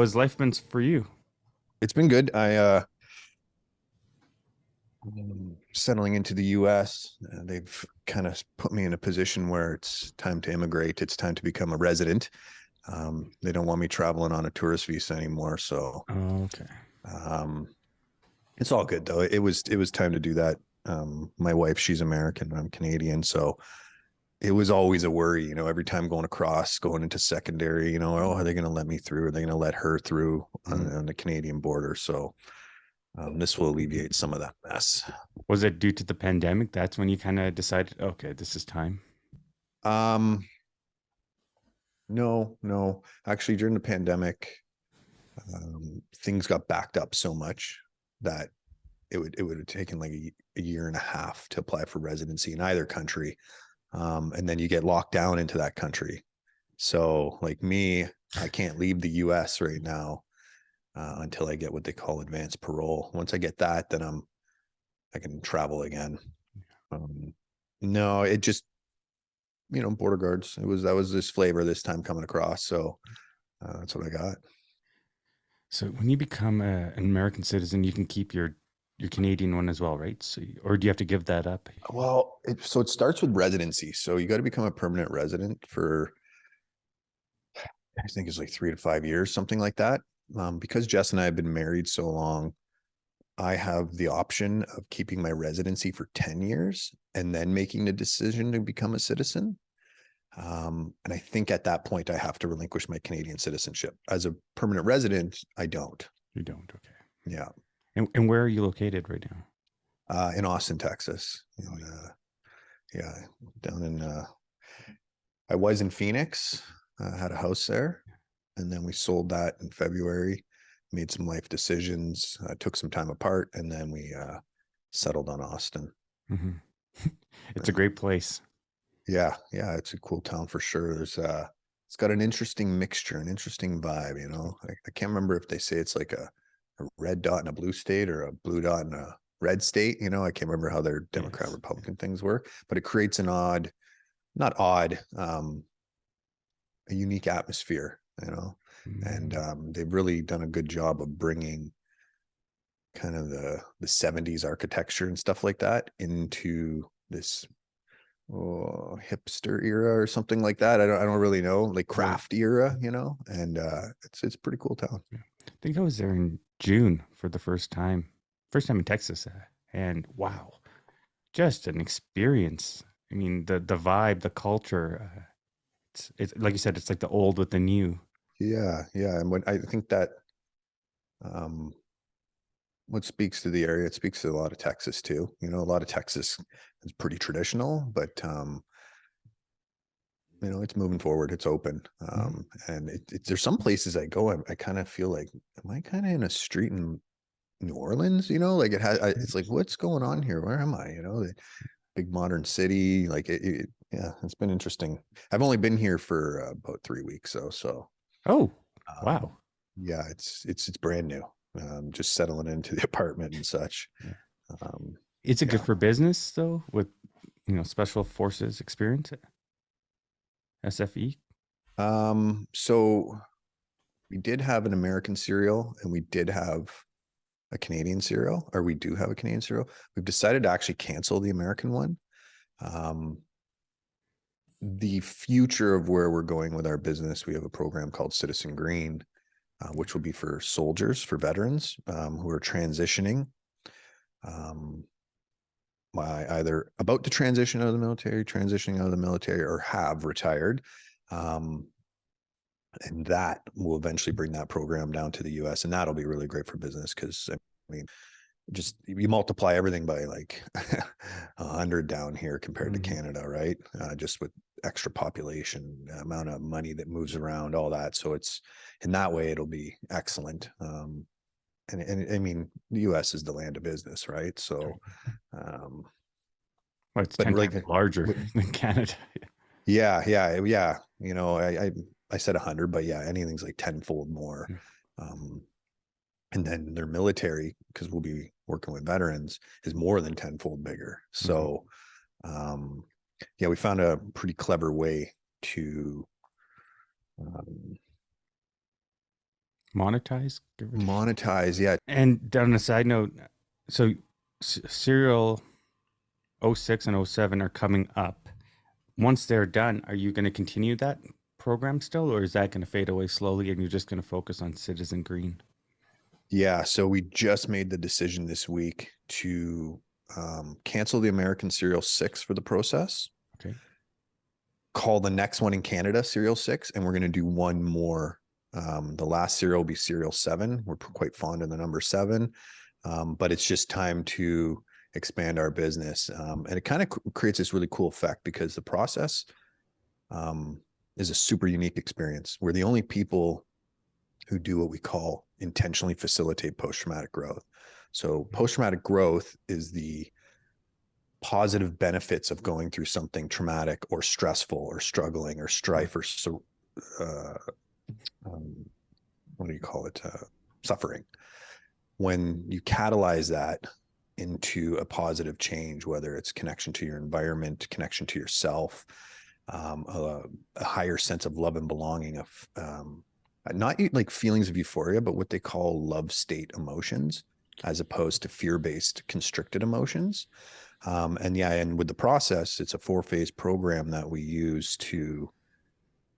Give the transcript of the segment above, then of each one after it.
has life been for you? It's been good. Settling into the US. They've kind of put me in a position where it's time to immigrate. It's time to become a resident. They don't want me traveling on a tourist visa anymore. So Oh, okay. um, it's all good though. It was time to do that. My wife, she's American, I'm Canadian, so it was always a worry, every time going across, going into secondary, oh, are they going to let me through? Are they going to let her through Mm. on the Canadian border? So this will alleviate some of that mess. Was it due to the pandemic? That's when you kind of decided, okay, this is time. Um, no, no. Actually, during the pandemic, things got backed up so much that it would have taken like a year and a half to apply for residency in either country. And then you get locked down into that country. So, like me, I can't leave the US right now until I get what they call advanced parole. Once I get that, then I can travel again. Um, no, it just border guards. That was this flavor this time coming across. So that's what I got. So when you become an American citizen, you can keep your Canadian one as well, right? So, or do you have to give that up? Well, so it starts with residency. So you got to become a permanent resident for, I think it's like 3 to 5 years, something like that. Because Jess and I have been married so long, I have the option of keeping my residency for 10 years and then making the decision to become a citizen. And I think at that point, I have to relinquish my Canadian citizenship. As a permanent resident, I don't. You don't. Okay. Yeah. And where are you located right now? In Austin, Texas. Oh, Yeah, down in, I was in Phoenix, had a house there, and then we sold that in February, made some life decisions, took some time apart, and then we settled on Austin. yeah. It's a Yeah. great place. Yeah, yeah, it's a cool town for sure. It's got an interesting mixture, an interesting vibe. I can't remember if they say it's like a red dot in a blue state or a blue dot in a red state. I can't remember how their Democrat Yes. Republican things work, but it creates an odd, not odd, a unique atmosphere. And Mm. they've really done a good job of bringing kind of the 70s architecture and stuff like that into this hipster era or something like that. I don't really know, like Right. craft era, and it's a pretty cool town. Yeah. I think I was there in June for the first time. First time in Texas. And wow, just an experience. I mean, the vibe, the culture. It's like you said, it's like the old with the new. Yeah, yeah. And when I think that um what speaks to the area, it speaks to a lot of Texas too. A lot of Texas is pretty traditional, but it's moving forward. It's open. Mhm. And there's some places I go, I kind of feel like, am I kind of in a street in New Orleans? Like it's like, what's going on here? Where am I? The big modern city. Like yeah, it's been interesting. I've only been here for about 3 weeks, so Oh, um, wow. yeah, it's brand new. Just settling into the apartment and such. Yeah. Um, Is it good yeah. for business though, with special forces experience, SFE? So we did have an American serial and we did have a Canadian serial, or we do have a Canadian serial. We've decided to actually cancel the American one. Um, the future of where we're going with our business, we have a program called Citizen Green, which will be for soldiers, for veterans who are transitioning, um, either about to transition out of the military, transitioning out of the military, or have retired. Um, and that will eventually bring that program down to the US, and that'll be really great for business because I mean, just you multiply everything by like 100 down here compared to Mhm. Canada, right? Just with extra population, amount of money that moves around, all that. So it's in that way, it'll be excellent. And I mean, the US is the land of business, right? So, um, Well, it's but 10 like, times larger than Canada. yeah, yeah, yeah. I said 100, but yeah, anything's like tenfold more. Yeah. Um, and then their military, because we'll be working with veterans, is more than tenfold bigger. Mhm. So um, yeah, we found a pretty clever way to um, monetize, give or take. Monetize, yeah. And on a side note, so serial '06 and '07 are coming up. Once they're done, are you going to continue that program still, or is that going to fade away slowly and you're just going to focus on Citizen Green? Yeah, so we just made the decision this week to cancel the American Serial 6 for the process, Okay. call the next one in Canada Serial 6, and we're going to do one more. The last serial will be Serial 7. We're quite fond of the number 7, but it's just time to expand our business. And it kind of creates this really cool effect because the process is a super unique experience. We're the only people who do what we call intentionally facilitate post-traumatic growth. So post-traumatic growth is the positive benefits of going through something traumatic or stressful or struggling or strife or what do you call it? Suffering. When you catalyze that into a positive change, whether it's connection to your environment, connection to yourself, a higher sense of love and belonging, of not like feelings of euphoria, but what they call love state emotions, as opposed to fear-based constricted emotions. And with the process, it's a 4-phase program that we use to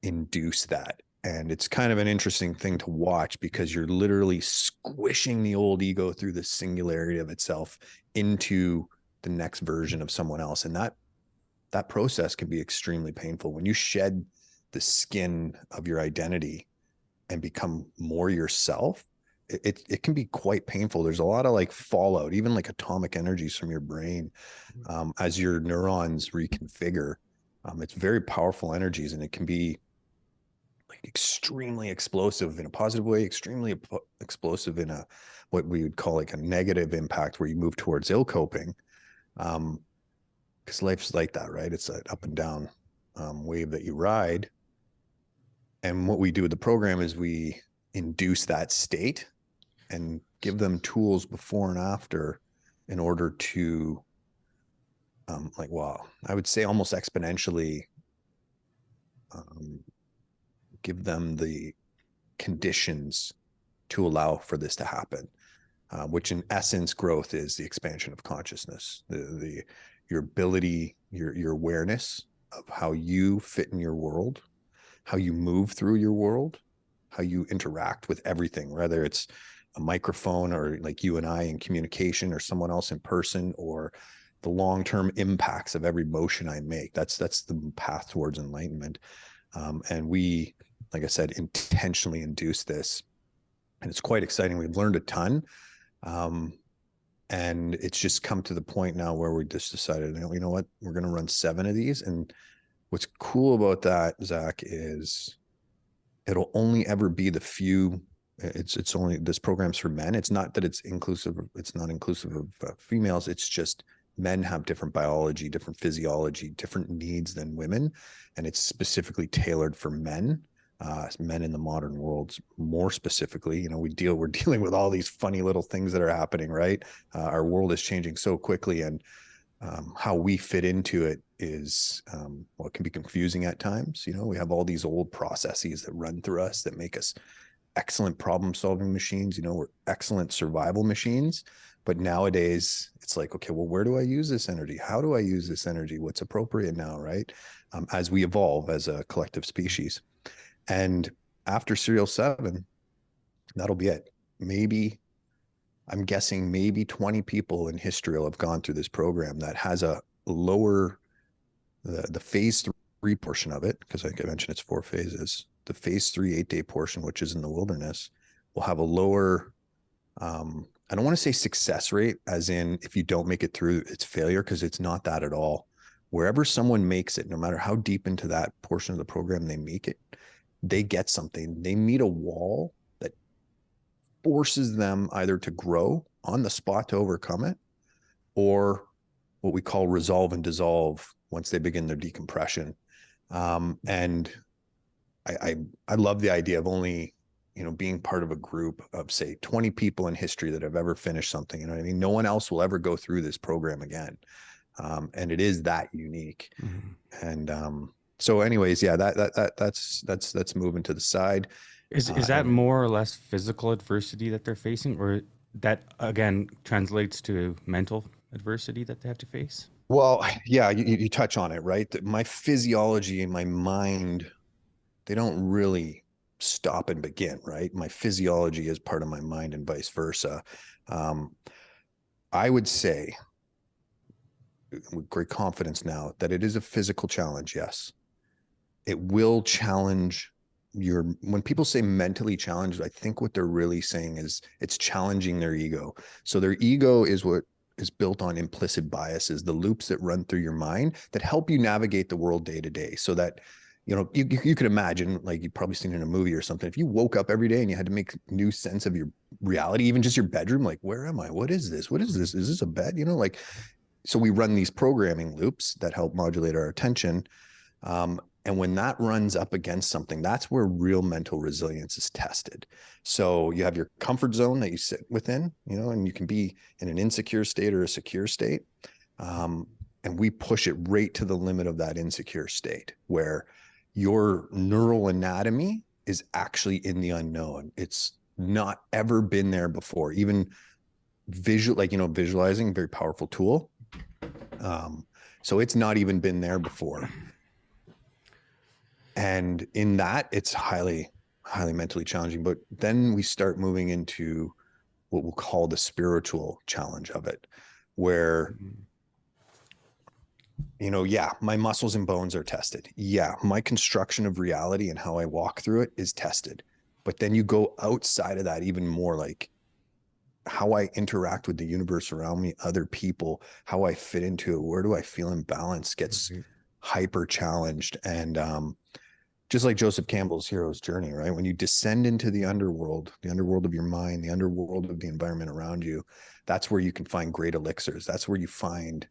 induce that. And it's kind of an interesting thing to watch because you're literally squishing the old ego through the singularity of itself into the next version of someone else. And that process can be extremely painful. When you shed the skin of your identity and become more yourself, it can be quite painful. There's a lot of like fallout, even like atomic energies from your brain as your neurons reconfigure. It's very powerful energies, and it can be like extremely explosive in a positive way, extremely explosive in a what we would call like a negative impact, where you move towards ill coping. Because life's like that, right? It's an up and down wave that you ride. And what we do with the program is we induce that state and give them tools before and after in order to I would say almost exponentially give them the conditions to allow for this to happen, which in essence, growth is the expansion of consciousness, your ability, your awareness of how you fit in your world, how you move through your world, how you interact with everything, whether it's a microphone or like you and I in communication, or someone else in person, or the long-term impacts of every motion I make. That's the path towards enlightenment. And we, like I said, intentionally induce this, and it's quite exciting. We've learned a ton. And it's just come to the point now where we just decided, you know what, we're going to run 7 of these. And what's cool about that, Zach, is it'll only ever be the few. It's only, this program's for men. It's not that it's inclusive. It's not inclusive of females. It's just men have different biology, different physiology, different needs than women. And it's specifically tailored for men. Men in the modern world, more specifically, we're dealing with all these funny little things that are happening, right? Our world is changing so quickly, and how we fit into it is it can be confusing at times. We have all these old processes that run through us that make us excellent problem solving machines. We're excellent survival machines. But nowadays it's like, okay, well, where do I use this energy? How do I use this energy? What's appropriate now, right? As we evolve as a collective species. And after Serial 7, that'll be it. I'm guessing maybe 20 people in history will have gone through this program that has a lower, the phase 3 portion of it, because like I mentioned, it's 4 phases. The phase 3 8-day portion, which is in the wilderness, will have a lower, I don't want to say success rate, as in if you don't make it through, it's failure, because it's not that at all. Wherever someone makes it, no matter how deep into that portion of the program they make it, they get something. They meet a wall that forces them either to grow on the spot to overcome it, or what we call resolve and dissolve once they begin their decompression. And I love the idea of only, being part of a group of, say, 20 people in history that have ever finished something. You know what I mean? No one else will ever go through this program again. And it is that unique. Mm-hmm. And so anyways, yeah, that's moving to the side. Is that And more or less physical adversity that they're facing, or that again translates to mental adversity that they have to face? well, yeah, you touch on it, right? My physiology and my mind, they don't really stop and begin, right? My physiology is part of my mind and vice versa. Um, I would say with great confidence now that it is a physical challenge. Yes, it will challenge your, when people say mentally challenged, I think what they're really saying is it's challenging their ego. So their ego is what is built on implicit biases, the loops that run through your mind that help you navigate the world day to day. So that, you could imagine, like you've probably seen in a movie or something, if you woke up every day and you had to make new sense of your reality, even just your bedroom, like, where am I? What is this? What is Right. this? Is this a bed? Like, so we run these programming loops that help modulate our attention. And when that runs up against something, that's where real mental resilience is tested. So you have your comfort zone that you sit within, and you can be in an insecure state or a secure state. Um, and we push it right to the limit of that insecure state where your neural anatomy is actually in the unknown. It's not ever been there before. Even visualizing, very powerful tool. So it's not even been there before. And in that, it's highly, highly mentally challenging. But then we start moving into what we'll call the spiritual challenge of it, where, Mhm. yeah, my muscles and bones are tested. Yeah, my construction of reality and how I walk through it is tested. But then you go outside of that even more, like how I interact with the universe around me, other people, how I fit into it, where do I feel in balance gets Right. hyper challenged. And just like Joseph Campbell's hero's journey, right? When you descend into the underworld of your mind, the underworld of the environment around you, that's where you can find great elixirs. That's where you find,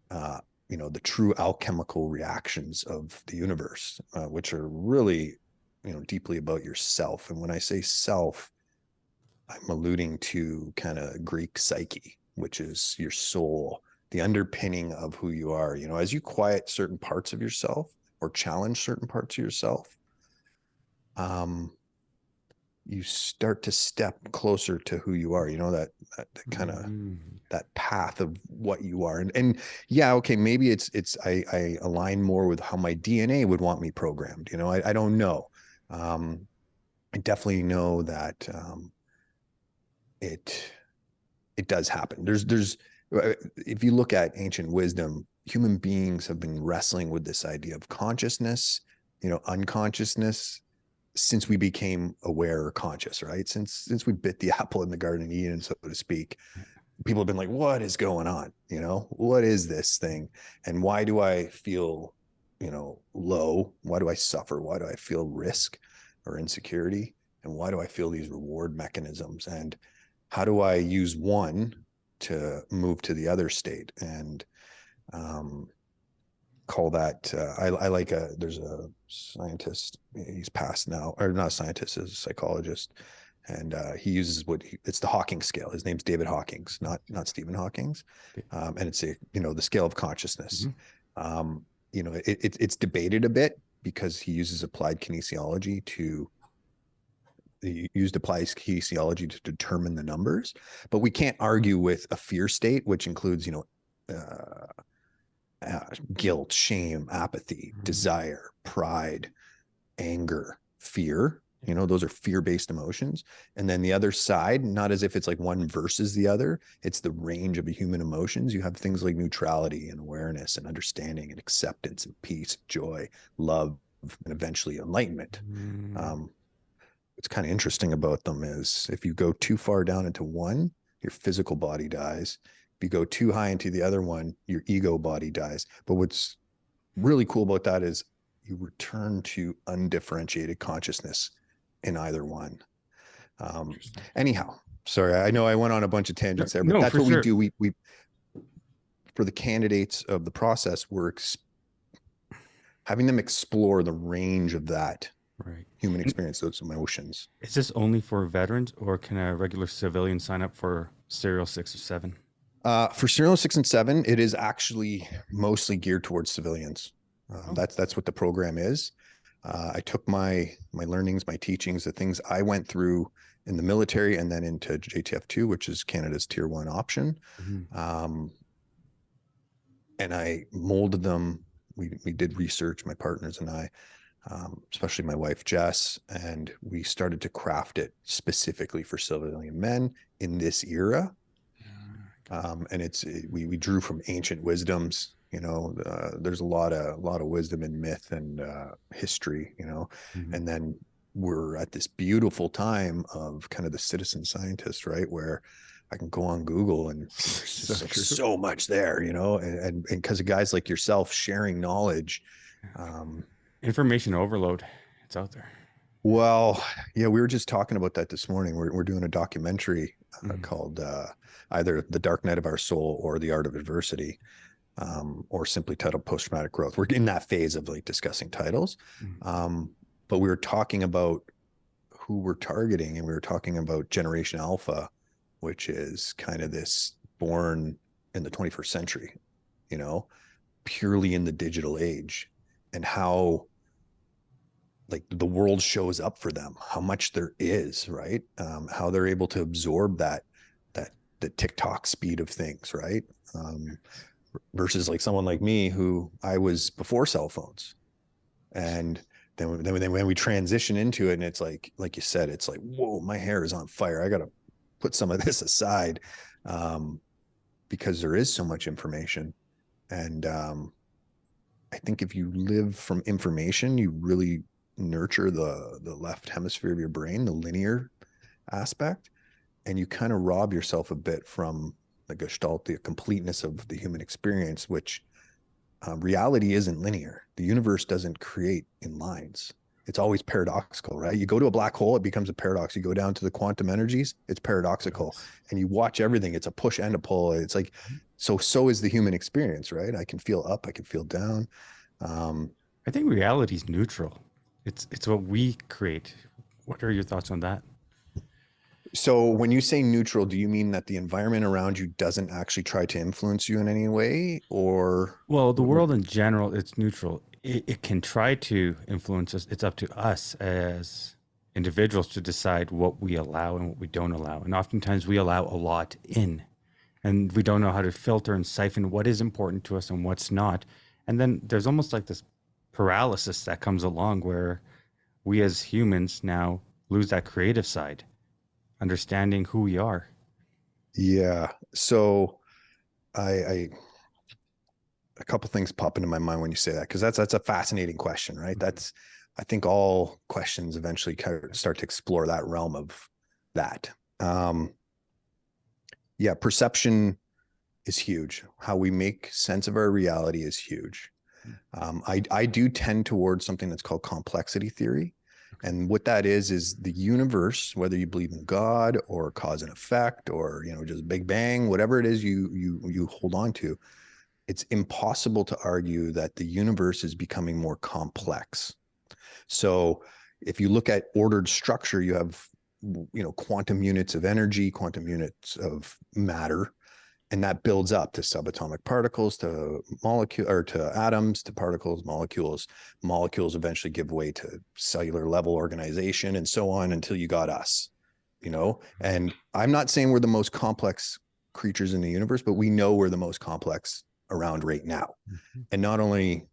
uh, the true alchemical reactions of the universe, which are really, deeply about yourself. And when I say self, I'm alluding to kind of Greek psyche, which is your soul, the underpinning of who you are. As you quiet certain parts of yourself or challenge certain parts of yourself, um, you start to step closer to who you are. That kind of Mhm. that path of what you are. And yeah, okay, maybe I align more with how my DNA would want me programmed. I don't know. Um, I definitely know that it it does happen. There's if you look at ancient wisdom, human beings have been wrestling with this idea of consciousness, unconsciousness, since we became aware or conscious, right? Since we bit the apple in the Garden of Eden, so to speak, people have been like, what is going on? What is this thing? And why do I feel, low? Why do I suffer? Why do I feel risk or insecurity? And why do I feel these reward mechanisms? And how do I use one to move to the other state? And um, call that I like there's a scientist, he's passed now, or not a scientist, is a psychologist, and he uses it's the Hawking scale. His name's David Hawkins, not Stephen Hawking's. Okay. And it's the scale of consciousness. Mhm. It's debated a bit because he uses applied kinesiology to he used applied kinesiology to determine the numbers, but we can't argue with a fear state, which includes uh, guilt, shame, apathy, Mhm. desire, pride, anger, fear. Those are fear based emotions. And then the other side, not as if it's like one versus the other, it's the range of human emotions. You have things like neutrality and awareness and understanding and acceptance and peace, joy, love, and eventually enlightenment. Mhm. Um, what's kind of interesting about them is if you go too far down into one, your physical body dies. If you go too high into the other one, your ego body dies. But what's really cool about that is you return to undifferentiated consciousness in either one. Um, Interesting. anyhow, sorry, I know I went on a bunch of No, tangents there, but no, that's for what we sure. do. We for the candidates of the process, we're having them explore the range of that Right. human And experience, those emotions. is this only for veterans, or can a regular civilian sign up for Serial 6 or 7? For Serial 6 and 7, it is actually mostly geared towards civilians. Oh, That's what the program is. I took my learnings, my teachings, the things I went through in the military, and then into JTF2, which is Canada's tier 1 option. Mhm. Um, and I molded them. We did research, my partners and I, especially my wife Jess, and we started to craft it specifically for civilian men in this era. And we drew from ancient wisdoms. There's a lot of wisdom in myth and history. Mhm. And then we're at this beautiful time of kind of the citizen scientist, right, where I can go on Google and there's So just like true. so much there, and because of guys like yourself sharing knowledge. Um, Information overload. It's out there. well, yeah, we were just talking about that this morning. We're doing a documentary Mhm. called either The Dark Night of Our Soul or The Art of Adversity, or simply titled Post Traumatic Growth. We're in that phase of like discussing titles. Mhm. But we were talking about who we're targeting, and we were talking about Generation Alpha, which is kind of this born in the 21st century, you know, purely in the digital age, and how like the world shows up for them, how much there is, right? How they're able to absorb that the TikTok speed of things, right? Um, Versus like someone like me who I was before cell phones, and then when we transition into it, and it's like you said, it's like, whoa, my hair is on fire. I got to put some of this aside, um, because there is so much information, and I think if you live from information, you really nurture the left hemisphere of your brain, the linear aspect, and you kind of rob yourself a bit from the gestalt, the completeness of the human experience, which reality isn't linear. The universe doesn't create in lines. It's always paradoxical, right? You go to a black hole, it becomes a paradox. You go down to the quantum energies, it's paradoxical. Yes. And you watch everything, it's a push and a pull. It's like, Mhm. so is the human experience, right? I can feel up, I can feel down. Um, I think reality is neutral. It's what we create. What are your thoughts on that? so when you say neutral, do you mean that the environment around you doesn't actually try to influence you in any way? Or Well, the what? world in general, it's neutral. It can try to influence us. It's up to us as individuals to decide what we allow and what we don't allow. And oftentimes we allow a lot in, and we don't know how to filter and siphon what is important to us and what's not. And then there's almost like this paralysis that comes along where we as humans now lose that creative side, understanding who we are. Yeah. So I a couple things pop into my mind when you say that, because that's a fascinating question, right? Mhm. That's, I think all questions eventually start to explore that realm of that. Um, yeah, perception is huge. How we make sense of our reality is huge. I do tend towards something that's called complexity theory. Okay. And what that is the universe, whether you believe in God or cause and effect, or just Big Bang, whatever it is you hold on to, it's impossible to argue that the universe is becoming more complex. So if you look at ordered structure, you have quantum units of energy, quantum units of matter, and that builds up to subatomic particles, to molecule, or to atoms, to particles, molecules. Molecules eventually give way to cellular level organization, and so on until you got us. And I'm not saying we're the most complex creatures in the universe, but we know we're the most complex around right now. Mhm. And not only,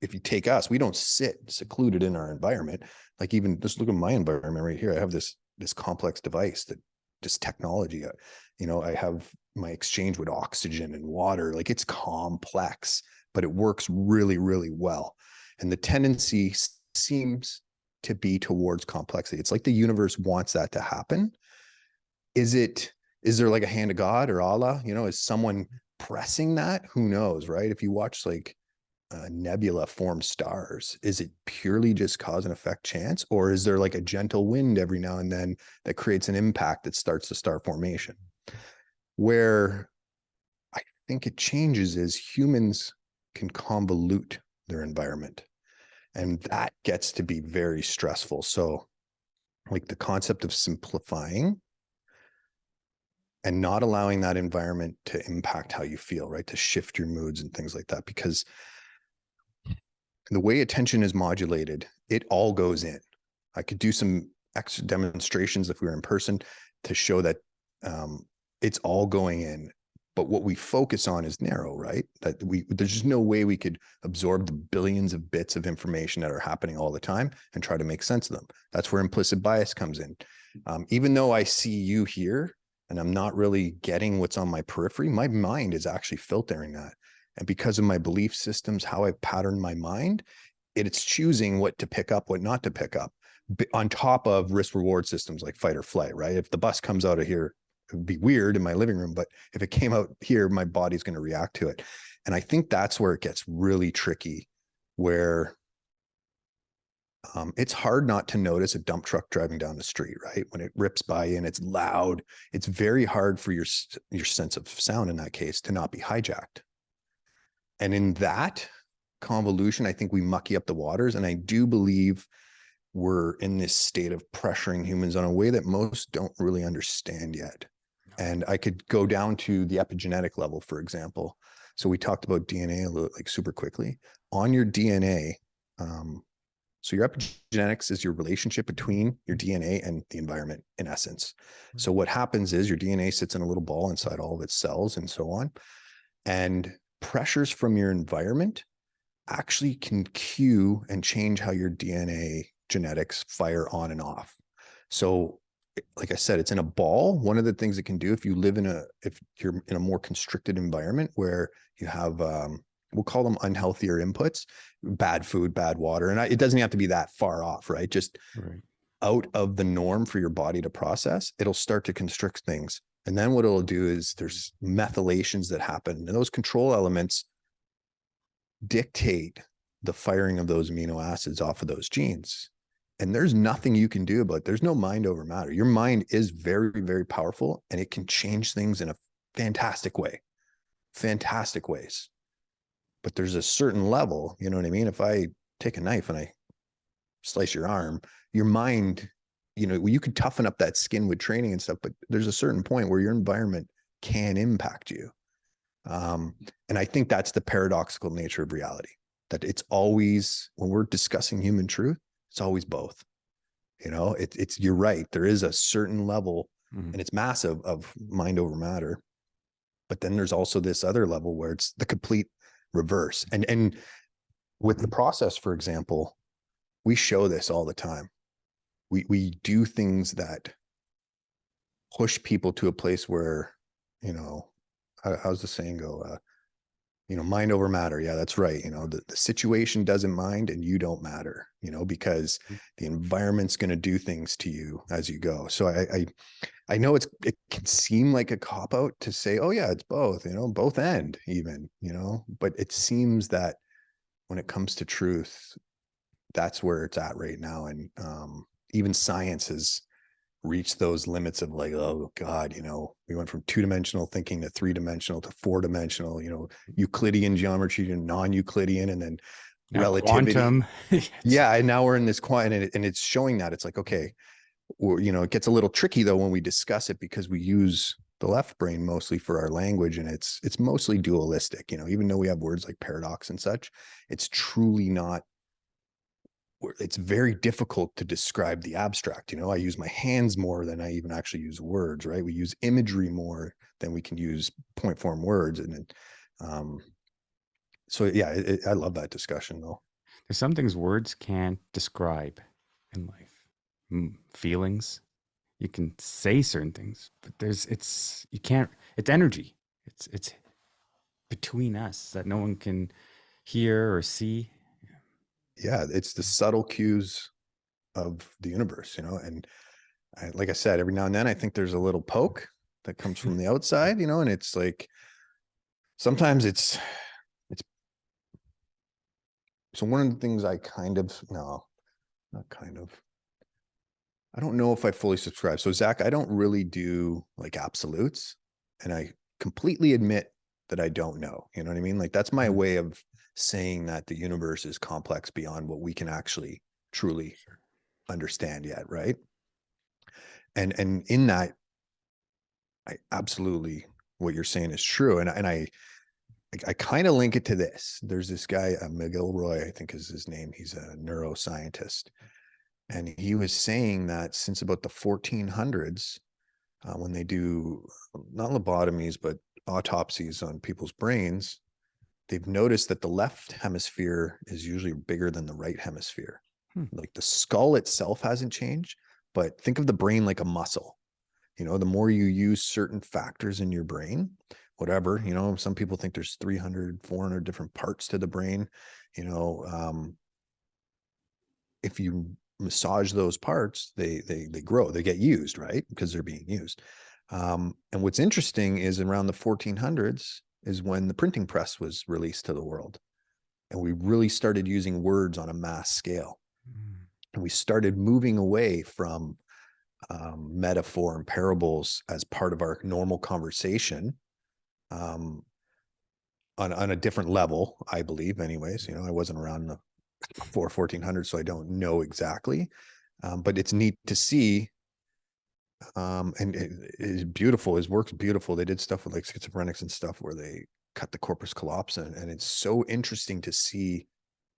if you take us, we don't sit secluded in our environment. Like, even just look at my environment right here. I have this complex device, that this technology. I have my exchange with oxygen and water. Like, it's complex, but it works really, really well. And the tendency seems to be towards complexity. It's like the universe wants that to happen. Is it? Is there like a hand of God or Allah? Is someone pressing that? Who knows, right? If you watch like nebula form stars, is it purely just cause and effect chance, or is there like a gentle wind every now and then that creates an impact that starts the star formation? Where I think it changes is humans can convolute their environment, and that gets to be very stressful. So like the concept of simplifying and not allowing that environment to impact how you feel, right, to shift your moods and things like that, because And the way attention is modulated, it all goes in. I could do some extra demonstrations if we were in person to show that it's all going in. But what we focus on is narrow, right? There's just no way we could absorb the billions of bits of information that are happening all the time and try to make sense of them. That's where implicit bias comes in. Even though I see you here and I'm not really getting what's on my periphery, my mind is actually filtering that. And because of my belief systems, how I've patterned my mind, it's choosing what to pick up, what not to pick up, on top of risk reward systems like fight or flight, right? If the bus comes out of here, it would be weird in my living room, but if it came out here, my body's going to react to it. And I think that's where it gets really tricky, where it's hard not to notice a dump truck driving down the street, right? When it rips by you and it's loud, it's very hard for your sense of sound in that case to not be hijacked. And in that convolution, I think we mucky up the waters. And I do believe we're in this state of pressuring humans on a way that most don't really understand yet. And I could go down to the epigenetic level, for example. So we talked about DNA a little, like super quickly. On your DNA, so your epigenetics is your relationship between your DNA and the environment, in essence. So what happens is your DNA sits in a little ball inside all of its cells and so on. And pressures from your environment actually can cue and change how your DNA genetics fire on and off. So like I said, it's in a ball. One of the things it can do if you're in a more constricted environment where you have, we'll call them unhealthier inputs, bad food, bad water. And it doesn't have to be that far off, right? Just out of the norm for your body to process, it'll start to constrict things. And then what it'll do is there's methylations that happen. And those control elements dictate the firing of those amino acids off of those genes. And there's nothing you can do about it. There's no mind over matter. Your mind is very, very powerful, and it can change things in a fantastic ways. But there's a certain level, you know what I mean? If I take a knife and I slice your arm, your mind, you could toughen up that skin with training and stuff, but there's a certain point where your environment can impact you. And I think that's the paradoxical nature of reality, that it's always, when we're discussing human truth, it's always both. You're right. There is a certain level, and it's massive, of mind over matter. But then there's also this other level where it's the complete reverse. And with the process, for example, we show this all the time. We do things that push people to a place where, how's the saying go? Mind over matter. Yeah, that's right. The situation doesn't mind and you don't matter, because the environment's going to do things to you as you go. So I know it can seem like a cop out to say, oh yeah, it's both, both end even, but it seems that when it comes to truth, that's where it's at right now. And even science has reach those limits of like, oh God, we went from 2-dimensional thinking to 3-dimensional to 4-dimensional, Euclidean geometry to non-Euclidean, and then now relativity. quantum. Yeah. And now we're in this quantum, and it's showing that it's like, okay, it gets a little tricky though when we discuss it, because we use the left brain mostly for our language, and it's mostly dualistic, even though we have words like paradox and such, it's truly not. It's very difficult to describe the abstract. I use my hands more than I even actually use words, right? We use imagery more than we can use point form words. And so, yeah, I love that discussion though. There's some things words can't describe in life. Feelings. You can say certain things, but it's energy. It's between us that no one can hear or see. Yeah, it's the subtle cues of the universe, and like I said, every now and then I think there's a little poke that comes from the outside, and it's like, sometimes it's so one of the things I don't know if I fully subscribe. So Zach, I don't really do like absolutes, and I completely admit that I don't know, you know what I mean? Like that's my way of saying that the universe is complex beyond what we can actually truly understand yet, right? And in that, I absolutely, what you're saying is true. And I kind of link it to this. There's this guy, Miguel Roy, I think is his name. He's a neuroscientist. And he was saying that since about the 1400s, when they do not lobotomies, but autopsies on people's brains, they've noticed that the left hemisphere is usually bigger than the right hemisphere. Hmm. Like the skull itself hasn't changed, but think of the brain like a muscle. The more you use certain factors in your brain, whatever, some people think there's 300, 400 different parts to the brain. you know if you massage those parts, they grow, they get used, right? Because they're being used. And what's interesting is around the 1400s is when the printing press was released to the world, and we really started using words on a mass scale, Mm. and we started moving away from metaphor and parables as part of our normal conversation, um, on a different level, I believe. Anyways, I wasn't around before 1400, so I don't know exactly. But it's neat to see. And it is beautiful. His work's beautiful. They did stuff with like schizophrenics and stuff where they cut the corpus callosum, and it's so interesting to see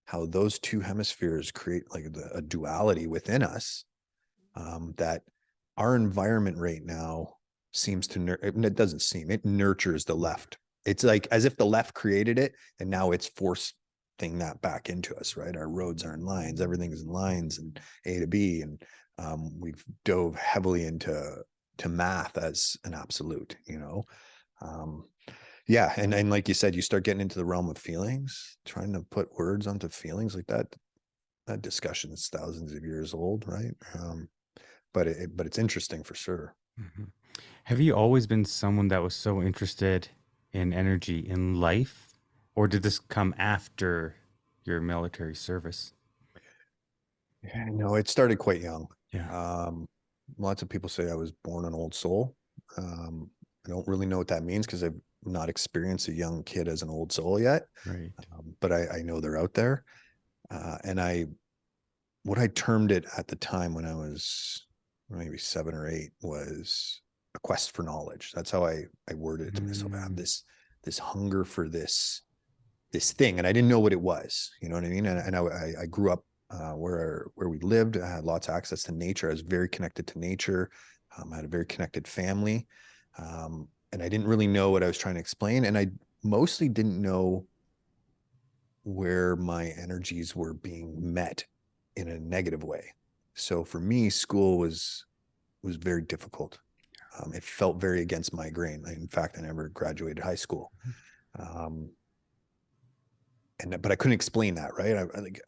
how those two hemispheres create like a duality within us, that our environment right now seems to it doesn't seem, it nurtures the left. It's like as if the left created it, and now it's forcing that back into us, right? Our roads are in lines, everything is in lines, and A to B, and we've dove heavily into math as an absolute. um, yeah, and like you said, you start getting into the realm of feelings, trying to put words onto feelings like that. That discussion is thousands of years old, right? But it's interesting for sure. Mhm. Have you always been someone that was so interested in energy in life, or did this come after your military service? Yeah, no, it started quite young. Yeah, Um, Lots of people say I was born an old soul. I don't really know what that means because I've not experienced a young kid as an old soul yet. right. But I know they're out there. And what I termed it at the time when I was maybe 7 or 8 was a quest for knowledge. That's how I worded it to myself. I have Mm, this hunger for this thing, and I didn't know what it was. You know what I mean? And I grew up where we lived. I had lots of access to nature. I was very connected to nature. I had a very connected family, and I didn't really know what I was trying to explain, and I mostly didn't know where my energies were being met in a negative way. So for me, school was very difficult. It felt very against my grain. In fact, I never graduated high school. Um, but I couldn't explain that, right?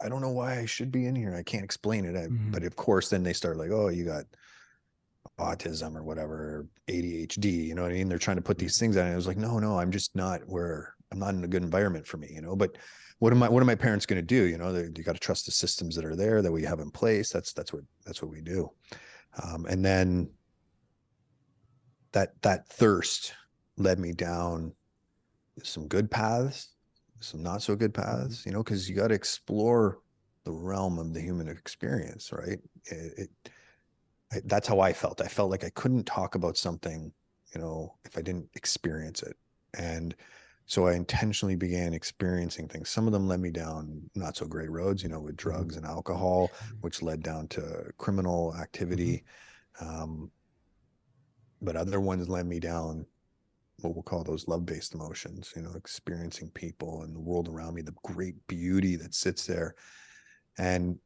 I don't know why I should be in here. I can't explain it. mhm, But of course, then they start like, oh, you got autism or whatever, or ADHD. You know what I mean? They're trying to put right. these things on. I was like, no, I'm just not where I'm not in a good environment for me. But what are my parents going to do? You got to trust the systems that are there that we have in place. That's what we do. And then that thirst led me down some good paths, some not so good Mhm, paths, because you got to explore the realm of the human experience, right? That's how I felt. I felt like I couldn't talk about something, if I didn't experience it. And so I intentionally began experiencing things. Some of them led me down not so great roads, with mhm, drugs and alcohol, which led down to criminal mhm, activity. Um, but other ones led me down what we'll call those love-based emotions, experiencing people and the world around me, the great beauty that sits there. And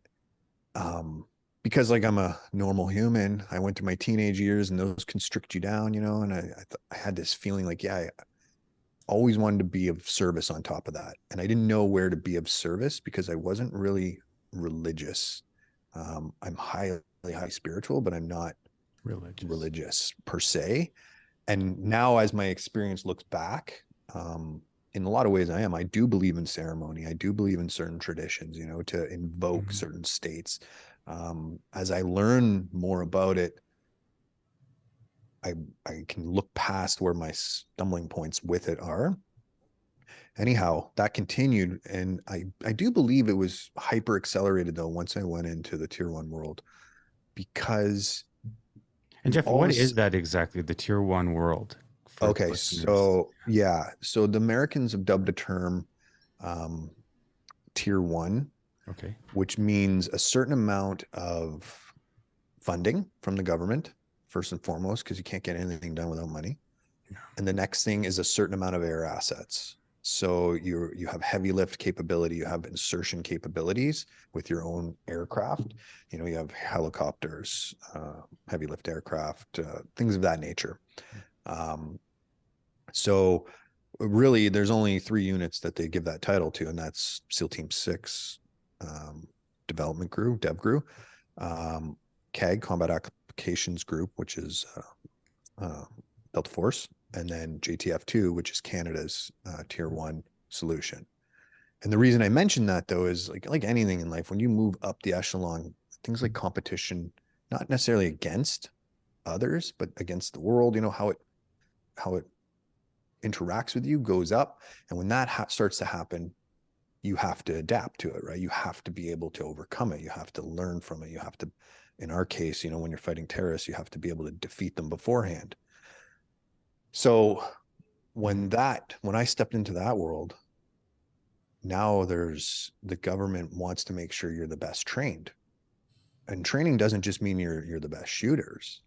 because like I'm a normal human, I went through my teenage years and those constrict you down, and I had this feeling like, yeah, I always wanted to be of service on top of that. And I didn't know where to be of service because I wasn't really religious. I'm highly spiritual, but I'm not religious. religious per se. And now as my experience looks back, in a lot of ways I do believe in ceremony. I do believe in certain traditions, to invoke Mhm, certain states. As I learn more about it, i I can look past where my stumbling points with it are. Anyhow, that continued, and I do believe it was hyper accelerated though once I went into the tier 1 world, because And you Jeff, all of what a is that exactly, the tier one world for Okay, listeners. so yeah, so the Americans have dubbed a term um, tier one, Okay. which means a certain amount of funding from the government, first and foremost, because you can't get anything done without money. And the next thing is a certain amount of air assets. So you have heavy lift capability, you have insertion capabilities with your own aircraft. You have helicopters, heavy lift aircraft, things of that nature. Um, so really, there's only 3 units that they give that title to, and that's SEAL Team 6, um, Development Group, Dev Group, CAG, Combat Applications Group, which is Delta Force, and then JTF2, which is Canada's tier one solution. And the reason I mention that though is like anything in life, when you move up the echelon, things like competition, not necessarily against others, but against the world, how it interacts with you goes up. And when that starts to happen, you have to adapt to it, right? You have to be able to overcome it. You have to learn from it. You have to, in our case, when you're fighting terrorists, you have to be able to defeat them beforehand. So when I stepped into that world, now the government wants to make sure you're the best trained. And training doesn't just mean you're the best shooters.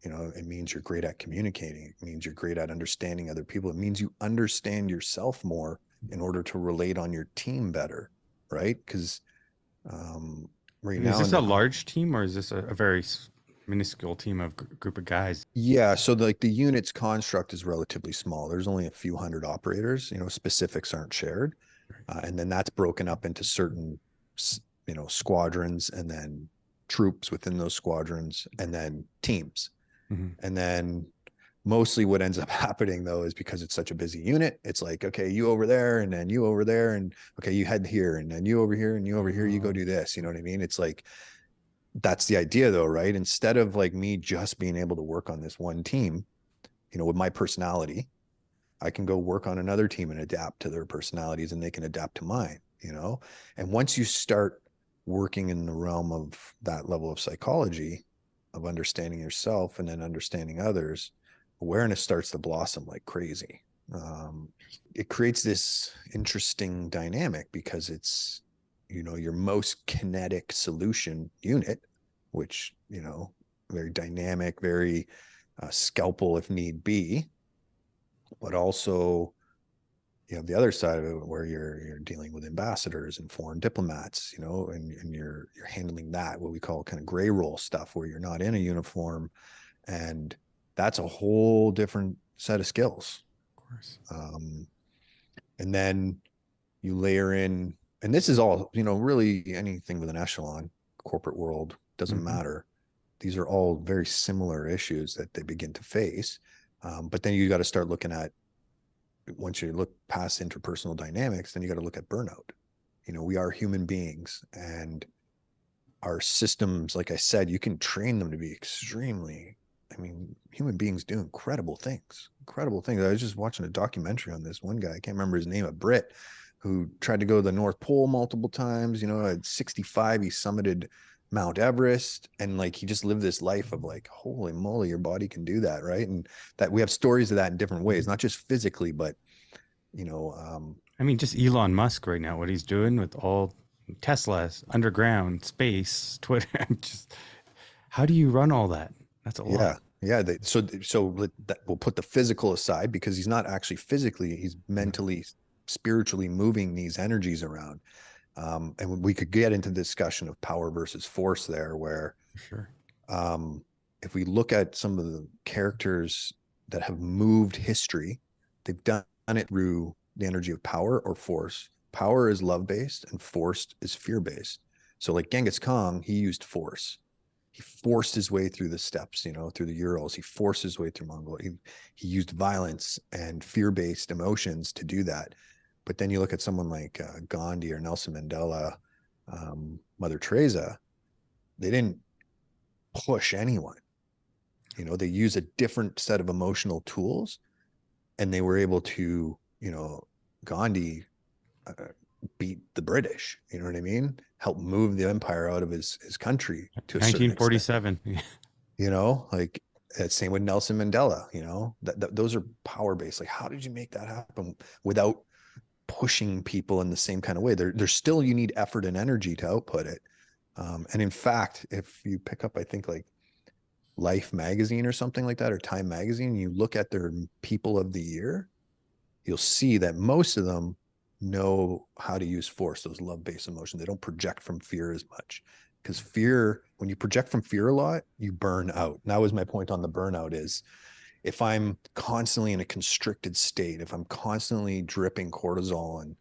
It means you're great at communicating. It means you're great at understanding other people. It means you understand yourself more in order to relate on your team better, right? Because um, right And is now this a large team or is this a very minuscule team of group of guys? yeah, so the unit's construct is relatively small. There's only a few hundred operators. Specifics aren't shared, Right. and then that's broken up into certain squadrons, and then troops within those squadrons, and then teams. Mm-hmm. And then mostly what ends up happening though is because it's such a busy unit, it's like, okay, you over there, and then you over there, and okay, you head here, and then you over here, and you over here, you go do this. You know what I mean? It's like that's the idea though, right? Instead of like me just being able to work on this one team, with my personality, I can go work on another team and adapt to their personalities, and they can adapt to mine. And once you start working in the realm of that level of psychology, of understanding yourself and then understanding others, awareness starts to blossom like crazy. It creates this interesting dynamic because it's, your most kinetic solution unit, which, very dynamic, very scalpel if need be, but also you have the other side of it where you're dealing with ambassadors and foreign diplomats, and you're handling that, what we call kind of gray role stuff, where you're not in a uniform, and that's a whole different set of skills. Of course. Um, and then you layer in, and this is all, really anything with an echelon, corporate world, doesn't Mm-hmm. matter. These are all very similar issues that they begin to face. But then you got to start looking at, once you look past interpersonal dynamics, then you got to look at burnout. We are human beings, and our systems, like I said, you can train them to be extremely, I mean, human beings do incredible things. Incredible things. I was just watching a documentary on this one guy, I can't remember his name, a Brit who tried to go to the North Pole multiple times. At 65, he summited Mount Everest, and like he just lived this life of like, holy moly, your body can do that, right? And that we have stories of that in different ways, not just physically, but you know, um, I mean, just Elon Musk right now, what he's doing with all Tesla's underground space, Twitter. Just how do you run all that? That's a lot. yeah, yeah. That we'll put the physical aside, because he's not actually physically, he's No, mentally, spiritually moving these energies around. And we could get into the discussion of power versus force there, where for sure. um, if we look at some of the characters that have moved history, they've done it through the energy of power or force. Power is love based, and force is fear based. So, like Genghis Khan, he used force. He forced his way through the steppes, through the Urals. He forced his way through Mongolia. He used violence and fear based emotions to do that. But then you look at someone like Gandhi or Nelson Mandela, Mother Teresa, they didn't push anyone. They use a different set of emotional tools, and they were able to, Gandhi uh, beat the British. You know what I mean? Help move the empire out of his country to a certain extent. 1947. Like Same with Nelson Mandela, those are power based. Like, how did you make that happen without pushing people in the same kind of way? There's still, you need effort and energy to output it. And in fact, if you pick up, I think like Life magazine or something like that, or Time magazine, you look at their people of the year, you'll see that most of them know how to use force, those love-based emotions. They don't project from fear as much, because fear, when you project from fear a lot, you burn out. And that was my point on the burnout is, if I'm constantly in a constricted state, if I'm constantly dripping cortisol and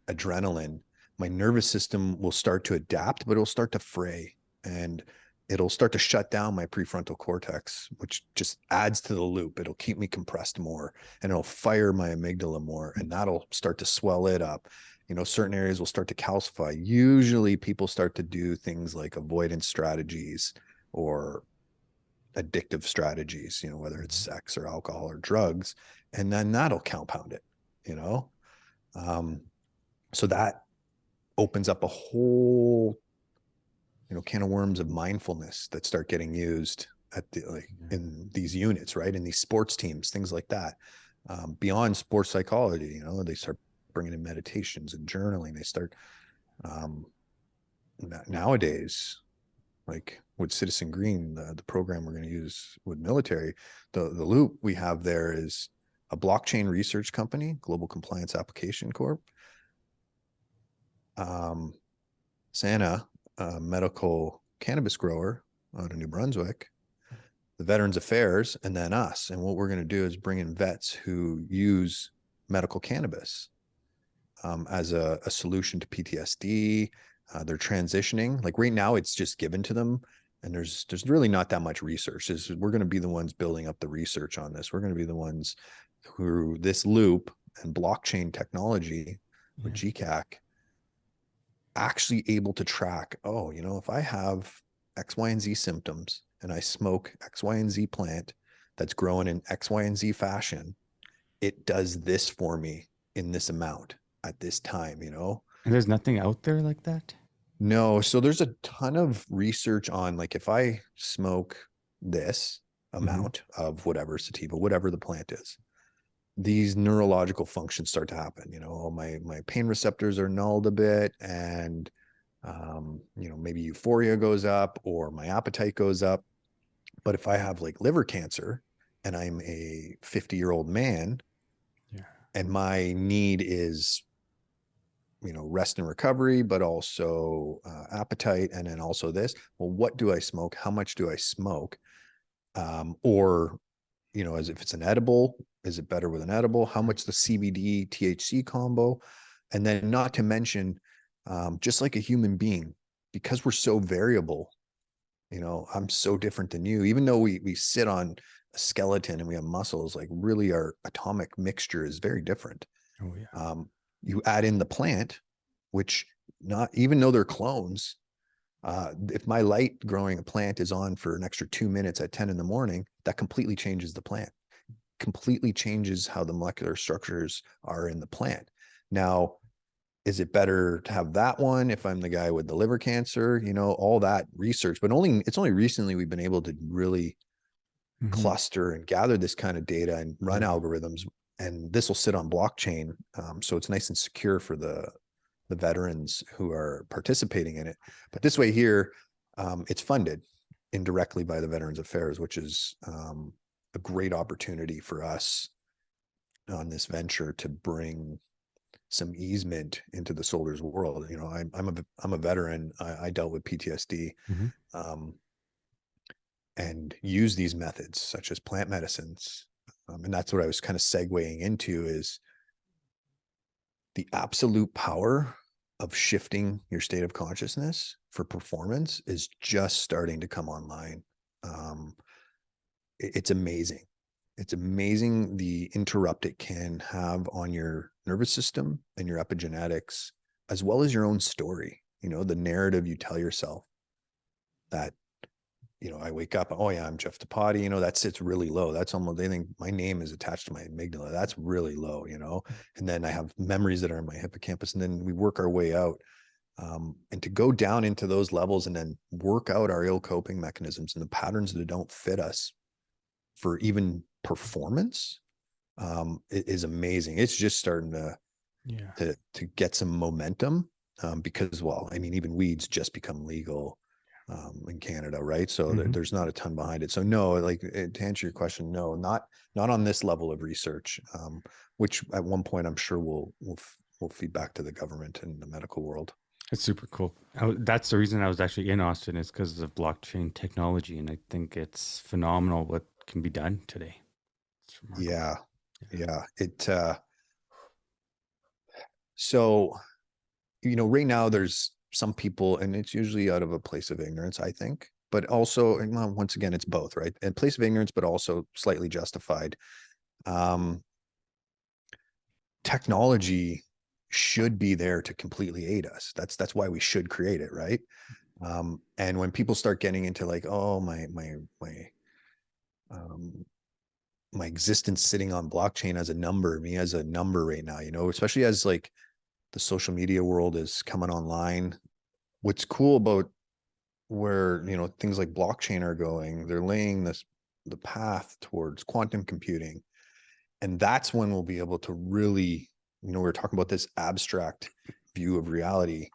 adrenaline, my nervous system will start to adapt, but it'll start to fray, and it'll start to shut down my prefrontal cortex, which just adds to the loop. It'll keep me compressed more, and it'll fire my amygdala more, and that'll start to swell it up. Certain areas will start to calcify. Usually people start to do things like avoidance strategies or addictive strategies, whether it's sex or alcohol or drugs, and then that'll compound it, you know? Um, so that opens up a whole, can of worms of mindfulness that start getting used at the, like in these units, right? In these sports teams, things like that. Beyond sports psychology, they start bringing in meditations and journaling. They start, nowadays, like with Citizen Green, the program we're going to use with military, the loop we have there is a blockchain research company, Global Compliance Application Corp. Santa, a medical cannabis grower out of New Brunswick, the Veterans Affairs, and then us. And what we're going to do is bring in vets who use medical cannabis as a solution to PTSD. They're transitioning. Like right now, it's just given to them, and there's really not that much research. We're going to be the ones building up the research on this. We're going to be the ones through this loop and blockchain technology with GCAC actually able to track, if I have X, Y, and Z symptoms and I smoke X, Y, and Z plant that's growing in X, Y, and Z fashion, it does this for me in this amount at this time, And there's nothing out there like that? No. So there's a ton of research on, like, if I smoke this amount of whatever sativa, whatever the plant is, these neurological functions start to happen. My pain receptors are nulled a bit, and maybe euphoria goes up or my appetite goes up. But if I have like liver cancer and I'm a 50-year-old man, and my need is, rest and recovery, but also appetite, and then also this, well, what do I smoke? How much do I smoke? Or, as if it's an edible, is it better with an edible? How much the CBD THC combo? And then not to mention, just like a human being, because we're so variable, I'm so different than you, even though we sit on a skeleton and we have muscles, like really our atomic mixture is very different. Oh yeah. You add in the plant, which, not even though they're clones, if my light growing a plant is on for an extra 2 minutes at 10 in the morning, that completely changes the plant, completely changes how the molecular structures are in the plant. Now, is it better to have that one if I'm the guy with the liver cancer? All that research, but it's only recently we've been able to really cluster and gather this kind of data and run algorithms, and this will sit on blockchain. So it's nice and secure for the veterans who are participating in it. But this way here, it's funded indirectly by the Veterans Affairs, which is a great opportunity for us on this venture to bring some easement into the soldiers world. I'm a veteran. I dealt with PTSD, and use these methods such as plant medicines. And that's what I was kind of segueing into, is the absolute power of shifting your state of consciousness for performance is just starting to come online. It's amazing. It's amazing the interrupt it can have on your nervous system and your epigenetics, as well as your own story, the narrative you tell yourself that, I wake up, oh yeah, I'm Jeff Depatie, that sits really low. That's almost, they think my name is attached to my amygdala. That's really low, and then I have memories that are in my hippocampus, and then we work our way out. And to go down into those levels and then work out our ill coping mechanisms and the patterns that don't fit us, for even performance is amazing. It's just starting Yeah. to get some momentum, because, well, I mean, even weeds just become legal in Canada, right? So Hmm. there's not a ton behind it. So no, like, to answer your question, no, not on this level of research, which at one point I'm sure will feed back to the government and the medical world. It's super cool. That's the reason I was actually in Austin is because of blockchain technology, and I think it's phenomenal what can be done today. It's remarkable. Yeah, Yeah. yeah. So, right now there's some people, and it's usually out of a place of ignorance, I think, but also, and, well, once again, it's both, right? And place of ignorance, but also slightly justified. Um, Technology should be there to completely aid us. That's why we should create it, right? And when people start getting into like, oh, um, my existence sitting on blockchain as a number, me as a number right now, especially as like the social media world is coming online. What's cool about where things like blockchain are going, they're laying the path towards quantum computing, and that's when we'll be able to really, we were talking about this abstract view of reality.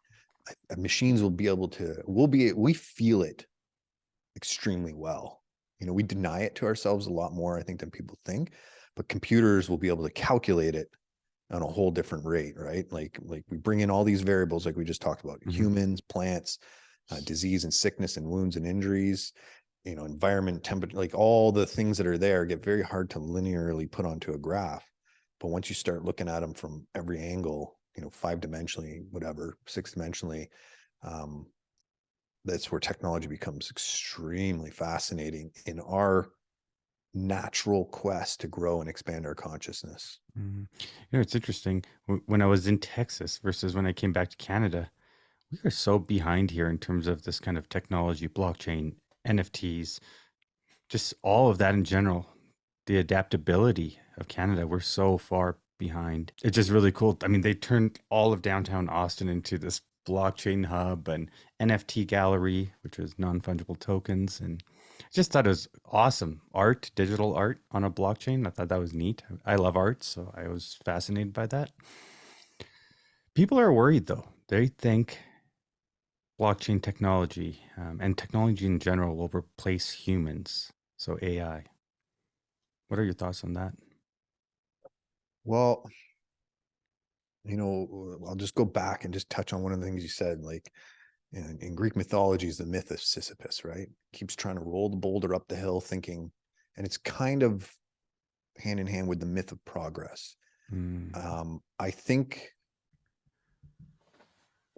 Machines will be able to, we feel it extremely well. We deny it to ourselves a lot more, I think, than people think, but computers will be able to calculate it on a whole different rate, right? Like we bring in all these variables, like we just talked about, Hmm. humans, plants, disease and sickness and wounds and injuries, environment, temperature, like all the things that are there get very hard to linearly put onto a graph. But once you start looking at them from every angle, 5 dimensionally, whatever, 6 dimensionally, um, that's where technology becomes extremely fascinating in our natural quest to grow and expand our consciousness. Hmm. It's interesting. When I was in Texas versus when I came back to Canada, we are so behind here in terms of this kind of technology, blockchain, NFTs, just all of that in general. The adaptability of Canada, we're so far behind. It's just really cool. I mean, they turned all of downtown Austin into this blockchain hub and NFT gallery, which was non-fungible tokens. And I just thought it was awesome. Art, digital art on a blockchain. I thought that was neat. I love art, so I was fascinated by that. People are worried though. They think blockchain technology and technology in general will replace humans. So AI. What are your thoughts on that? Well, I'll just go back and just touch on one of the things you said. Like, in Greek mythology is the myth of Sisyphus, right? Keeps trying to roll the boulder up the hill, thinking, and it's kind of hand in hand with the myth of progress. Mm, I think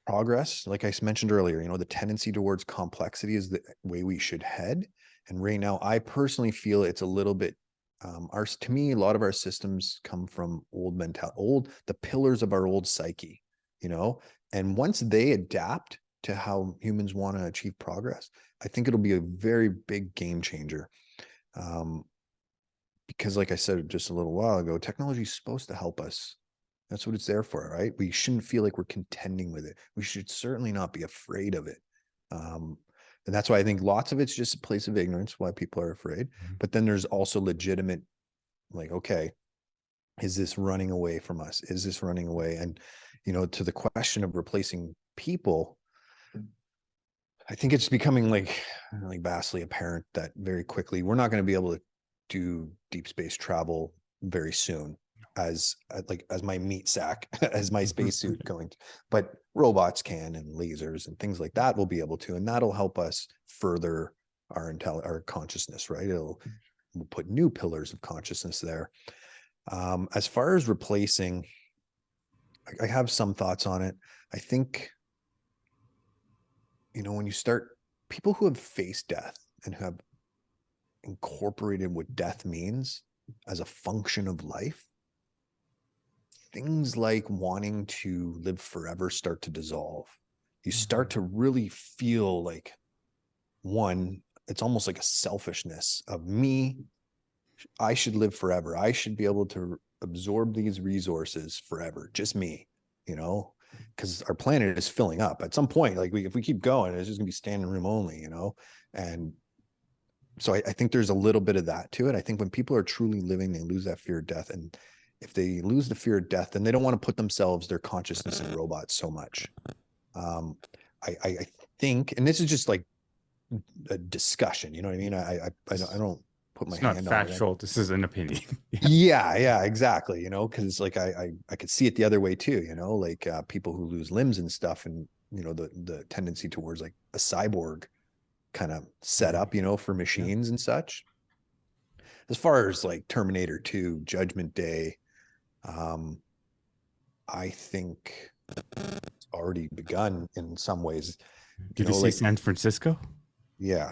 progress, like I mentioned earlier, the tendency towards complexity is the way we should head. And right now, I personally feel it's a little bit, to me, a lot of our systems come from old the pillars of our old psyche, you know, and once they adapt to how humans want to achieve progress, I think it'll be a very big game changer. Um, because like I said just a little while ago, technology is supposed to help us. That's what it's there for, right? We shouldn't feel like we're contending with it. We should certainly not be afraid of it. Um, and that's why I think lots of it's just a place of ignorance, why people are afraid. mhm. But then there's also legitimate, like, okay, is this running away from us? Is this running away? And, to the question of replacing people, I think it's becoming like vastly apparent that very quickly we're not going to be able to do deep space travel very soon as my meat sack, as my spacesuit going to, but robots can, and lasers and things like that will be able to, and that'll help us further our consciousness, right? We'll put new pillars of consciousness there. As far as replacing, I have some thoughts on it. I think, when you start, people who have faced death and who have incorporated what death means as a function of life, things like wanting to live forever start to dissolve. You start to really feel like, one, it's almost like a selfishness of me. I should live forever. I should be able to absorb these resources forever. Just me, because our planet is filling up. At some point, like if we keep going, it's just gonna be standing room only, and So I think there's a little bit of that to it. I think when people are truly living, they lose that fear of death. And if they lose the fear of death, then they don't want to put themselves, their consciousness in robots so much. Um, I think, and this is just like a discussion, you know what I mean? I don't put my It's not hand on it. factual. This is an opinion. Yeah. Yeah, exactly. You know, because like I could see it the other way too. You know, like people who lose limbs and stuff, and you know the tendency towards like a cyborg kind of setup, you know, for Yeah. machines and such. As far as like Terminator 2, Judgment Day, um, I think it's already begun in some ways. You Did you know, see like San Francisco? yeah,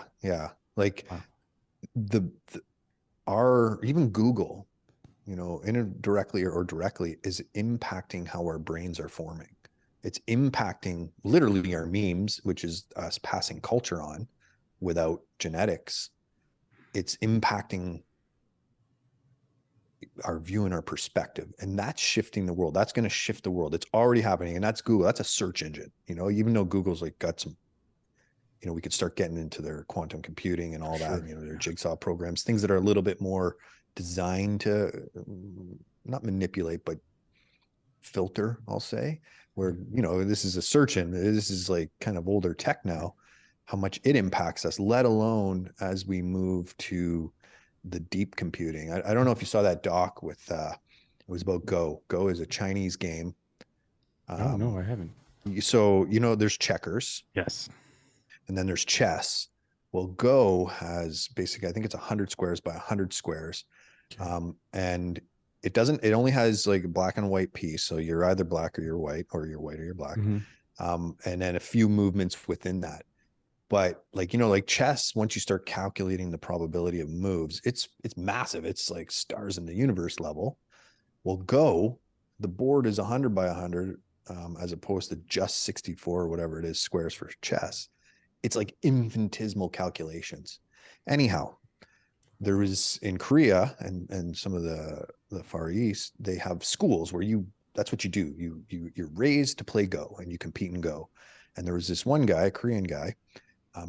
like Wow. the our even Google, you know, indirectly or directly is impacting how our brains are forming. It's impacting literally our memes, which is us passing culture on without genetics. It's impacting our view and our perspective. And that's shifting the world. That's going to shift the world. It's already happening. And that's Google. That's a search engine. You know, even though Google's like got some, you know, we could start getting into their quantum computing and all that, Sure. you know, their Yeah. jigsaw programs, things that are a little bit more designed to not manipulate, but filter, I'll say, Yeah. where, you know, this is a search engine. This is like kind of older tech now, how much it impacts us, let alone as we move to the deep computing. I don't know if you saw that doc with, it was about Go. Go is a Chinese game. Oh no, Um, I haven't. so, you know, there's checkers Yes. and then there's chess. Well, Go has basically, I think it's 100 squares by 100 squares. Okay. And it doesn't, it only has like a black and white piece. So you're either black or you're white, or you're white or you're black. Hmm. And then a few movements within that. But like, you know, like chess, once you start calculating the probability of moves, it's massive. It's like stars in the universe level. Well, Go, the board is 100 by 100, as opposed to just 64 or whatever it is squares for chess. It's like infinitesimal calculations. Anyhow, there is in Korea and some of the Far East, they have schools where you, that's what you do. You're raised to play Go and you compete in Go. And there was this one guy, a Korean guy.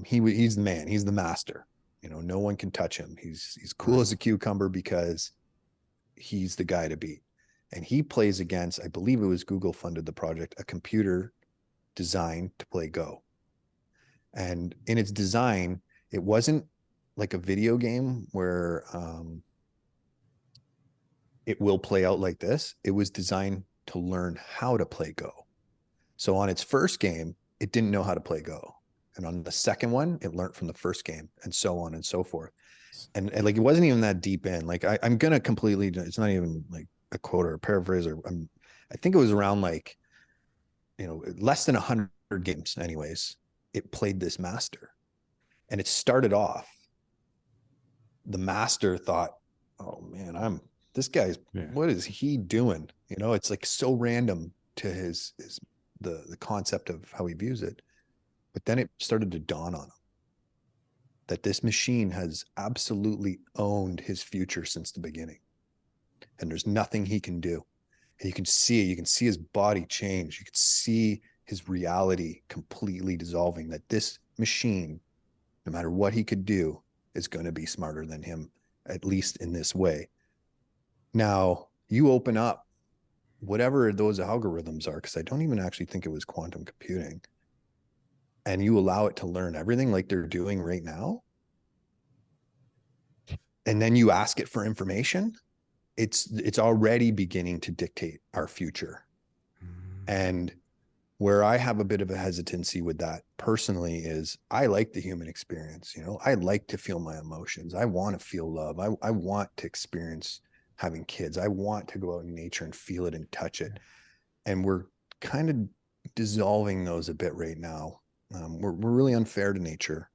He's the man. He's the master. You know, no one can touch him. He's cool Wow. as a cucumber because he's the guy to beat. And he plays against, I believe it was Google funded the project, a computer designed to play Go. And in its design, it wasn't like a video game where it will play out like this. It was designed to learn how to play Go. So on its first game, it didn't know how to play Go. And on the second one, it learned from the first game and so on and so forth. And like, it wasn't even that deep in. Like I'm going to completely, it's not even like a quote or a paraphrase or I think it was around like, you know, less than 100 games anyways. It played this master and it started off, the master thought, oh man, this guy's, Yeah. what is he doing? You know, it's like so random to his the concept of how he views it. But then it started to dawn on him that this machine has absolutely owned his future since the beginning. And there's nothing he can do. And you can see his body change. You can see his reality completely dissolving, that this machine, no matter what he could do, is going to be smarter than him, at least in this way. Now, you open up whatever those algorithms are, because I don't even actually think it was quantum computing, and you allow it to learn everything like they're doing right now, and then you ask it for information, it's already beginning to dictate our future. Mm. And where I have a bit of a hesitancy with that personally is I like the human experience. You know, I like to feel my emotions. I want to feel love. I want to experience having kids. I want to go out in nature and feel it and touch it. And we're kind of dissolving those a bit right now. We're really unfair to nature.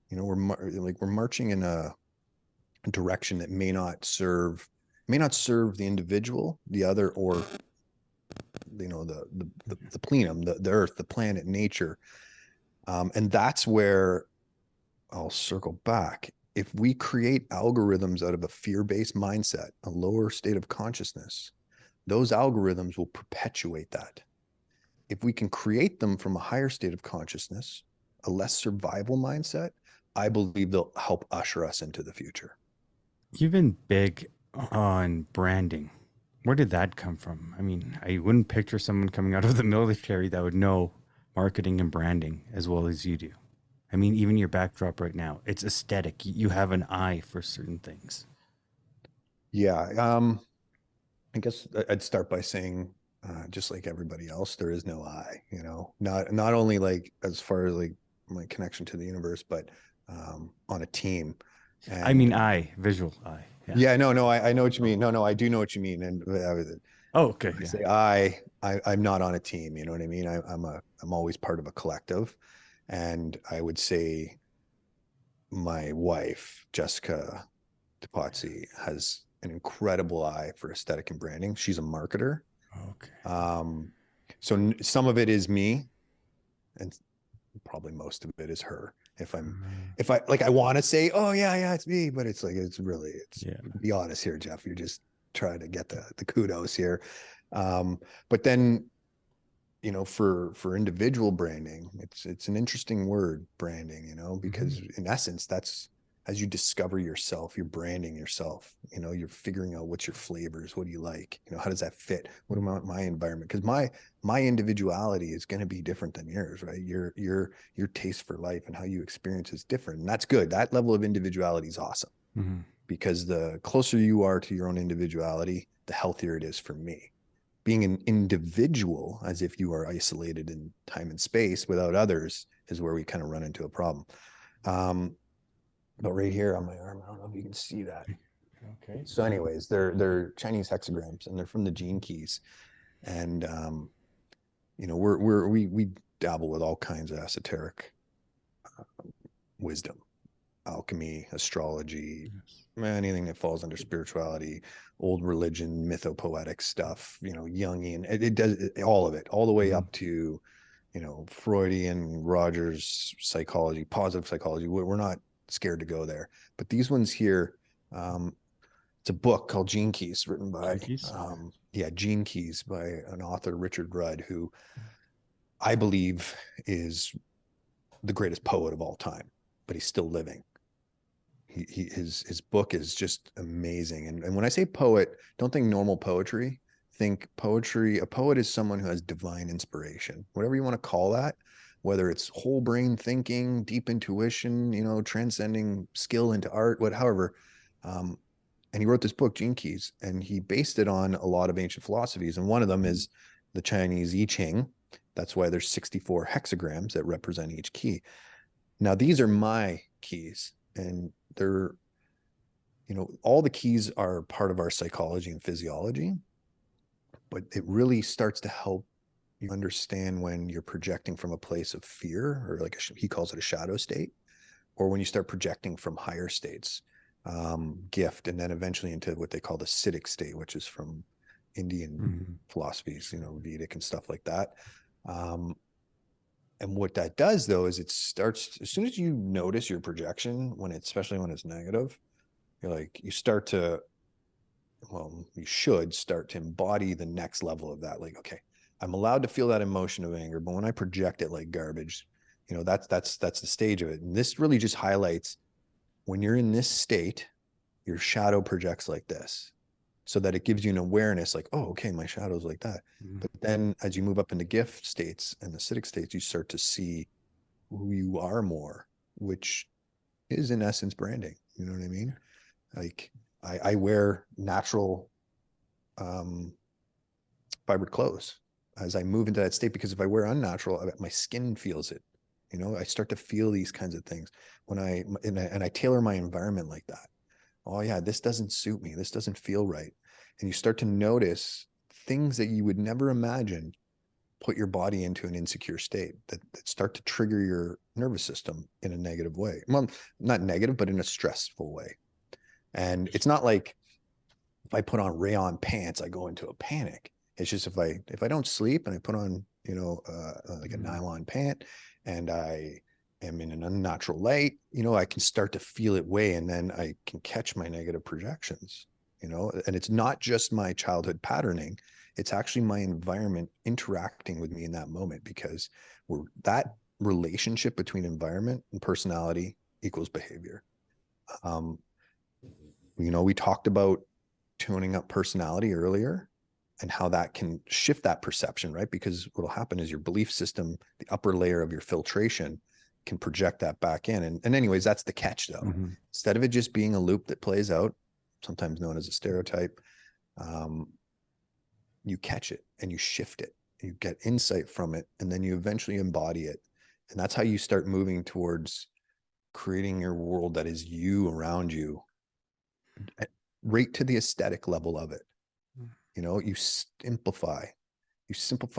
You know, we're marching in a direction that may not serve the individual, the other, or you know the plenum, the earth, the planet, nature. And that's where I'll circle back. If we create algorithms out of a fear-based mindset, a lower state of consciousness, those algorithms will perpetuate that. If we can create them from a higher state of consciousness, a less survival mindset, I believe they'll help usher us into the future. You've been big on branding. Where did that come from? I mean, I wouldn't picture someone coming out of the military that would know marketing and branding as well as you do. I mean, even your backdrop right now, it's aesthetic. You have an eye for certain things. Yeah. I guess I'd start by saying, just like everybody else, there is no I, not only like as far as like my connection to the universe, but on a team. I And mean, eye, visual eye. Yeah. yeah, no, I know what you mean. No, I do know what you mean. And Oh, okay. when I Yeah. say I'm not on a team. You know what I mean? I'm always part of a collective. And I would say my wife, Jessica Depatie, has an incredible eye for aesthetic and branding. She's a marketer. Okay. Um, so some of it is me, and probably most of it is her. If I like, I want to say, oh yeah, it's me, but it's like, it's Yeah. be honest here, Jeff. You're just trying to get the kudos here. But then, for individual branding, it's an interesting word, branding, Mm-hmm. because in essence, that's as you discover yourself, you're branding yourself. You're figuring out what's your flavors, what do you like, how does that fit, what about my environment, because my individuality is going to be different than yours, right? Your taste for life and how you experience is different, and that's good. That level of individuality is awesome, Mm-hmm. because the closer you are to your own individuality, the healthier it is for me. Being an individual, as if you are isolated in time and space without others, is where we kind of run into a problem. Um, but right here on my arm, I don't know if you can see that. Okay. So, anyways, they're Chinese hexagrams, and they're from the gene keys. And we dabble with all kinds of esoteric wisdom, alchemy, astrology, Yes. anything that falls under spirituality, old religion, mythopoetic stuff, Jungian. It does all of it, all the way Mm-hmm. up to Freudian, Rogers psychology, positive psychology. We're not scared to go there. But these ones here, um, it's a book called Gene Keys, written by Jinkies. Gene Keys, by an author, Richard Rudd, who I believe is the greatest poet of all time, but he's still living. His book is just amazing. And when I say poet, don't think normal poetry. Think poetry. A poet is someone who has divine inspiration, whatever you want to call that, whether it's whole brain thinking, deep intuition, transcending skill into art, however. Um, and he wrote this book, Gene Keys, and he based it on a lot of ancient philosophies. And one of them is the Chinese I Ching. That's why there's 64 hexagrams that represent each key. Now, these are my keys, and they're, all the keys are part of our psychology and physiology, but it really starts to help you understand when you're projecting from a place of fear, or like he calls it a shadow state, or when you start projecting from higher states, gift, and then eventually into what they call the Siddhic state, which is from Indian Mm-hmm. philosophies, Vedic and stuff like that. Um, and what that does, though, is it starts, as soon as you notice your projection, especially when it's negative, you start to, well, you should start to embody the next level of that. Like, okay, I'm allowed to feel that emotion of anger, but when I project it like garbage, that's the stage of it. And this really just highlights, when you're in this state, your shadow projects like this, so that it gives you an awareness, like, oh, okay, my shadow's like that. Mm-hmm. But then as you move up into gift states and the acidic states, you start to see who you are more, which is in essence branding. You know what I mean? Like, I wear natural fibered clothes as I move into that state, because if I wear unnatural, my skin feels it. I start to feel these kinds of things when I tailor my environment like that. Oh yeah, this doesn't suit me. This doesn't feel right. And you start to notice things that you would never imagine put your body into an insecure state, that start to trigger your nervous system in a negative way. Well, not negative, but in a stressful way. And it's not like, if I put on rayon pants, I go into a panic. It's just, if I don't sleep and I put on, like a Mm-hmm. nylon pant, and I am in an unnatural light, I can start to feel it weigh, and then I can catch my negative projections, and it's not just my childhood patterning. It's actually my environment interacting with me in that moment, because that relationship between environment and personality equals behavior. Um, we talked about tuning up personality earlier and how that can shift that perception, right? Because what'll happen is your belief system, the upper layer of your filtration, can project that back in. And anyways, that's the catch though. Mm-hmm. Instead of it just being a loop that plays out, sometimes known as a stereotype, um, you catch it and you shift it. You get insight from it, and then you eventually embody it. And that's how you start moving towards creating your world that is you around you, right to the aesthetic level of it. You simplify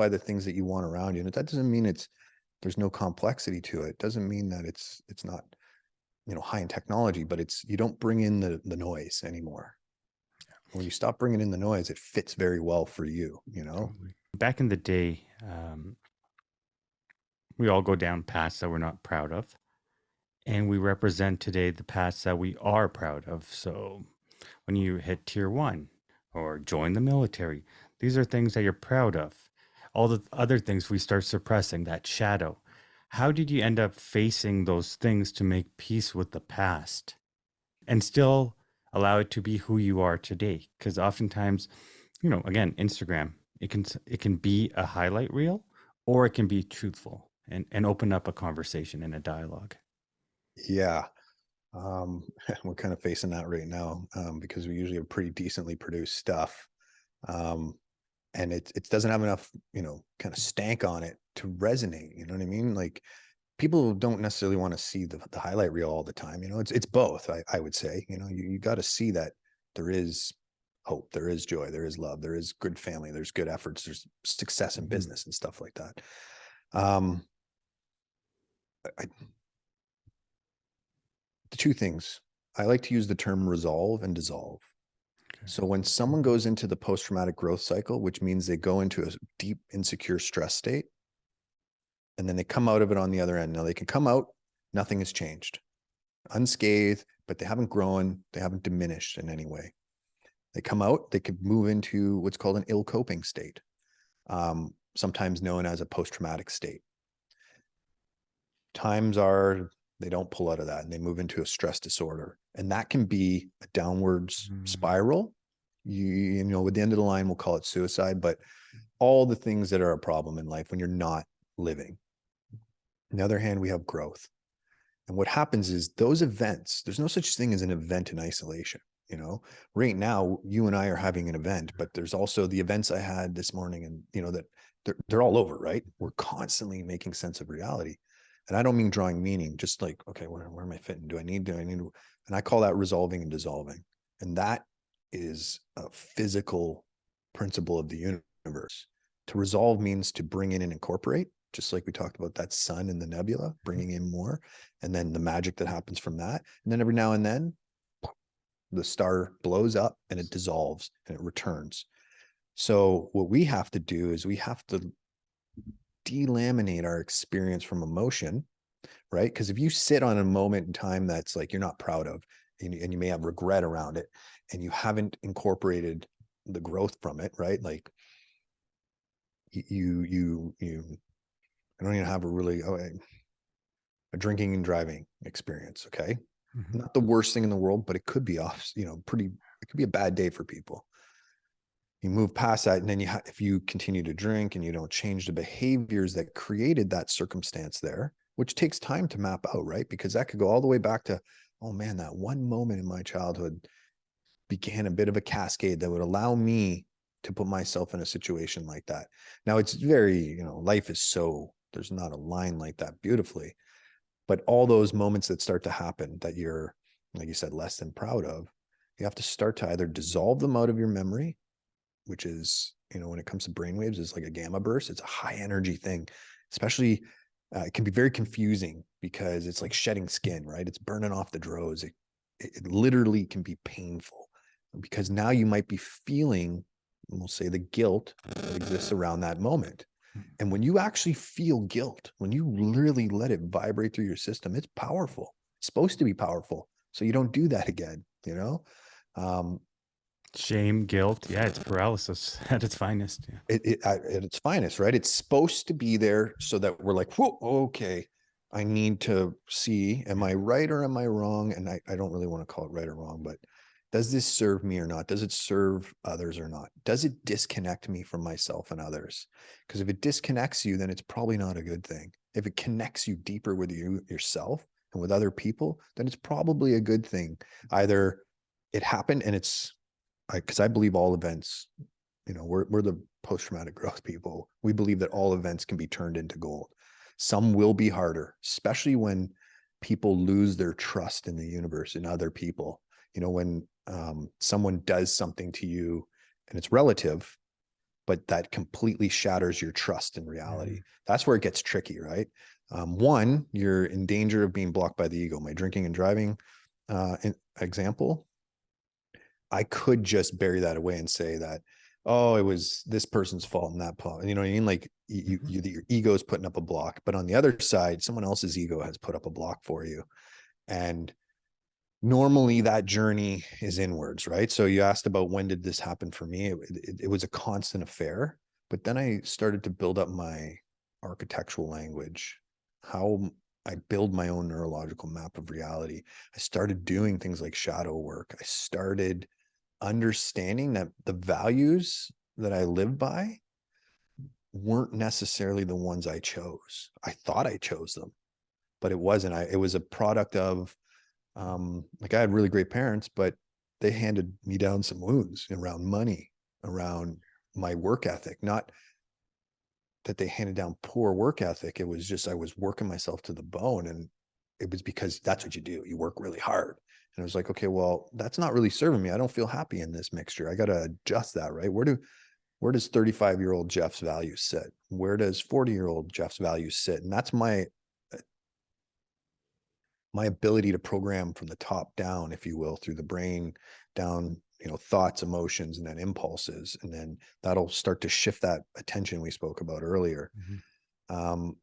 the things that you want around you. And that doesn't mean there's no complexity to it. It doesn't mean that it's not, high in technology, but you don't bring in the noise anymore. When you stop bringing in the noise, it fits very well for you. Totally. Back in the day, we all go down paths that we're not proud of, and we represent today the paths that we are proud of. So when you hit tier one or join the military, these are things that you're proud of. All the other things we start suppressing, that shadow. How did you end up facing those things to make peace with the past and still allow it to be who you are today? Because oftentimes, again, Instagram, it can be a highlight reel, or it can be truthful and open up a conversation and a dialogue. Yeah. We're kind of facing that right now, because we usually have pretty decently produced stuff. And it doesn't have enough, kind of stank on it to resonate. You know what I mean? Like, people don't necessarily want to see the highlight reel all the time. It's both. I would say, you got to see that there is hope, there is joy, there is love, there is good family, there's good efforts, there's success in Mm-hmm. business and stuff like that. The two things, I like to use the term resolve and dissolve. Okay. So when someone goes into the post-traumatic growth cycle, which means they go into a deep insecure stress state, and then they come out of it on the other end. Now they can come out, nothing has changed, unscathed, but they haven't grown, they haven't diminished in any way. They come out, they could move into what's called an ill coping state, sometimes known as a post-traumatic state. Times are they don't pull out of that and they move into a stress disorder. And that can be a downwards spiral. With the end of the line, we'll call it suicide, but all the things that are a problem in life when you're not living. On the other hand, we have growth. And what happens is those events, there's no such thing as an event in isolation. Right now, you and I are having an event, but there's also the events I had this morning, and that they're all over, right? We're constantly making sense of reality. And I don't mean drawing meaning, just like, okay, where am I fitting? Do I need to? And I call that resolving and dissolving. And that is a physical principle of the universe. To resolve means to bring in and incorporate, just like we talked about that sun and the nebula, bringing in more, and then the magic that happens from that. And then every now and then, the star blows up and it dissolves and it returns. So what we have to do is we have to delaminate our experience from emotion, right? Because if you sit on a moment in time that's like you're not proud of, and you may have regret around it, and you haven't incorporated the growth from it, right? Like I don't even have a drinking and driving experience. Okay. Mm-hmm. Not the worst thing in the world, but it could be off, it could be a bad day for people. You move past that. And then if you continue to drink and you don't change the behaviors that created that circumstance there, which takes time to map out, right? Because that could go all the way back to, oh man, that one moment in my childhood began a bit of a cascade that would allow me to put myself in a situation like that. Now it's very, life is there's not a line like that beautifully, but all those moments that start to happen that you're, like you said, less than proud of, you have to start to either dissolve them out of your memory, which is, when it comes to brainwaves, is like a gamma burst. It's a high energy thing, especially it can be very confusing because it's like shedding skin, right? It's burning off the drows. It literally can be painful because now you might be feeling, we'll say, the guilt that exists around that moment. And when you actually feel guilt, when you literally let it vibrate through your system, it's powerful. It's supposed to be powerful. So you don't do that again, Shame, guilt. Yeah, it's paralysis at its finest. Yeah. at its finest, right? It's supposed to be there so that we're like, whoa, okay, I need to see, am I right or am I wrong? And I don't really want to call it right or wrong, but does this serve me or not? Does it serve others or not? Does it disconnect me from myself and others? Because if it disconnects you, then it's probably not a good thing. If it connects you deeper with yourself and with other people, then it's probably a good thing. Either it happened and it's because I believe all events, we're the post-traumatic growth people. We believe that all events can be turned into gold. Some will be harder, especially when people lose their trust in the universe and other people. When someone does something to you and it's relative, but that completely shatters your trust in reality. That's where it gets tricky, right? One, you're in danger of being blocked by the ego. My drinking and driving example, I could just bury that away and say that, oh, it was this person's fault and that fault. You know what I mean? Like your ego is putting up a block, but on the other side, someone else's ego has put up a block for you. And normally that journey is inwards, right? So you asked about when did this happen for me? It was a constant affair, but then I started to build up my architectural language, how I build my own neurological map of reality. I started doing things like shadow work. I started understanding that the values that I live by weren't necessarily the ones I chose. I thought I chose them, but it wasn't. It was a product of like I had really great parents, but they handed me down some wounds around money, around my work ethic. Not that they handed down poor work ethic. It was just I was working myself to the bone, and it was because that's what you do. You work really hard. And I was like, okay, well, that's not really serving me. I don't feel happy in this mixture. I got to adjust that, right? Where does 35-year-old Jeff's values sit? Where does 40-year-old Jeff's values sit? And that's my ability to program from the top down, if you will, through the brain down, thoughts, emotions, and then impulses. And then that'll start to shift that attention we spoke about earlier. Um,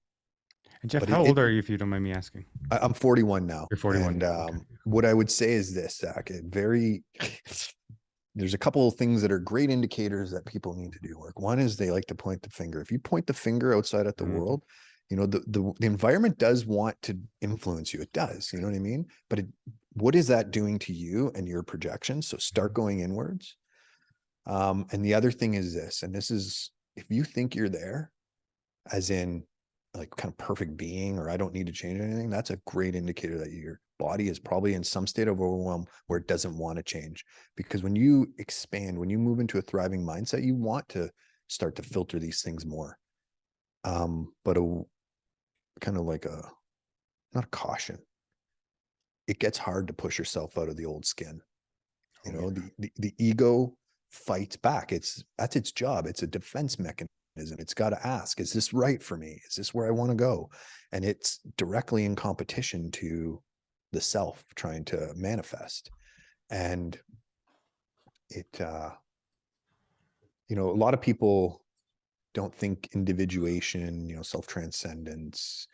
And Jeff, but how old are you, if you don't mind me asking? I'm 41 now. You're 41 And now. Okay. what I would say is this, Zach, there's a couple of things that are great indicators that people need to do work. One is they like to point the finger. If you point the finger outside at the world, the environment does want to influence you. It does, you know what I mean? But what is that doing to you and your projections? So start going inwards. And the other thing is this, and this is, if you think you're there, as in like kind of perfect being, or I don't need to change anything, that's a great indicator that your body is probably in some state of overwhelm where it doesn't want to change. Because when you expand, when you move into a thriving mindset, you want to start to filter these things more. But a kind of like not a caution. It gets hard to push yourself out of the old skin. The ego fights back. That's its job. It's a defense mechanism. It's got to ask, is this right for me? Is this where I want to go? And it's directly in competition to the self trying to manifest. And a lot of people don't think individuation, self-transcendence,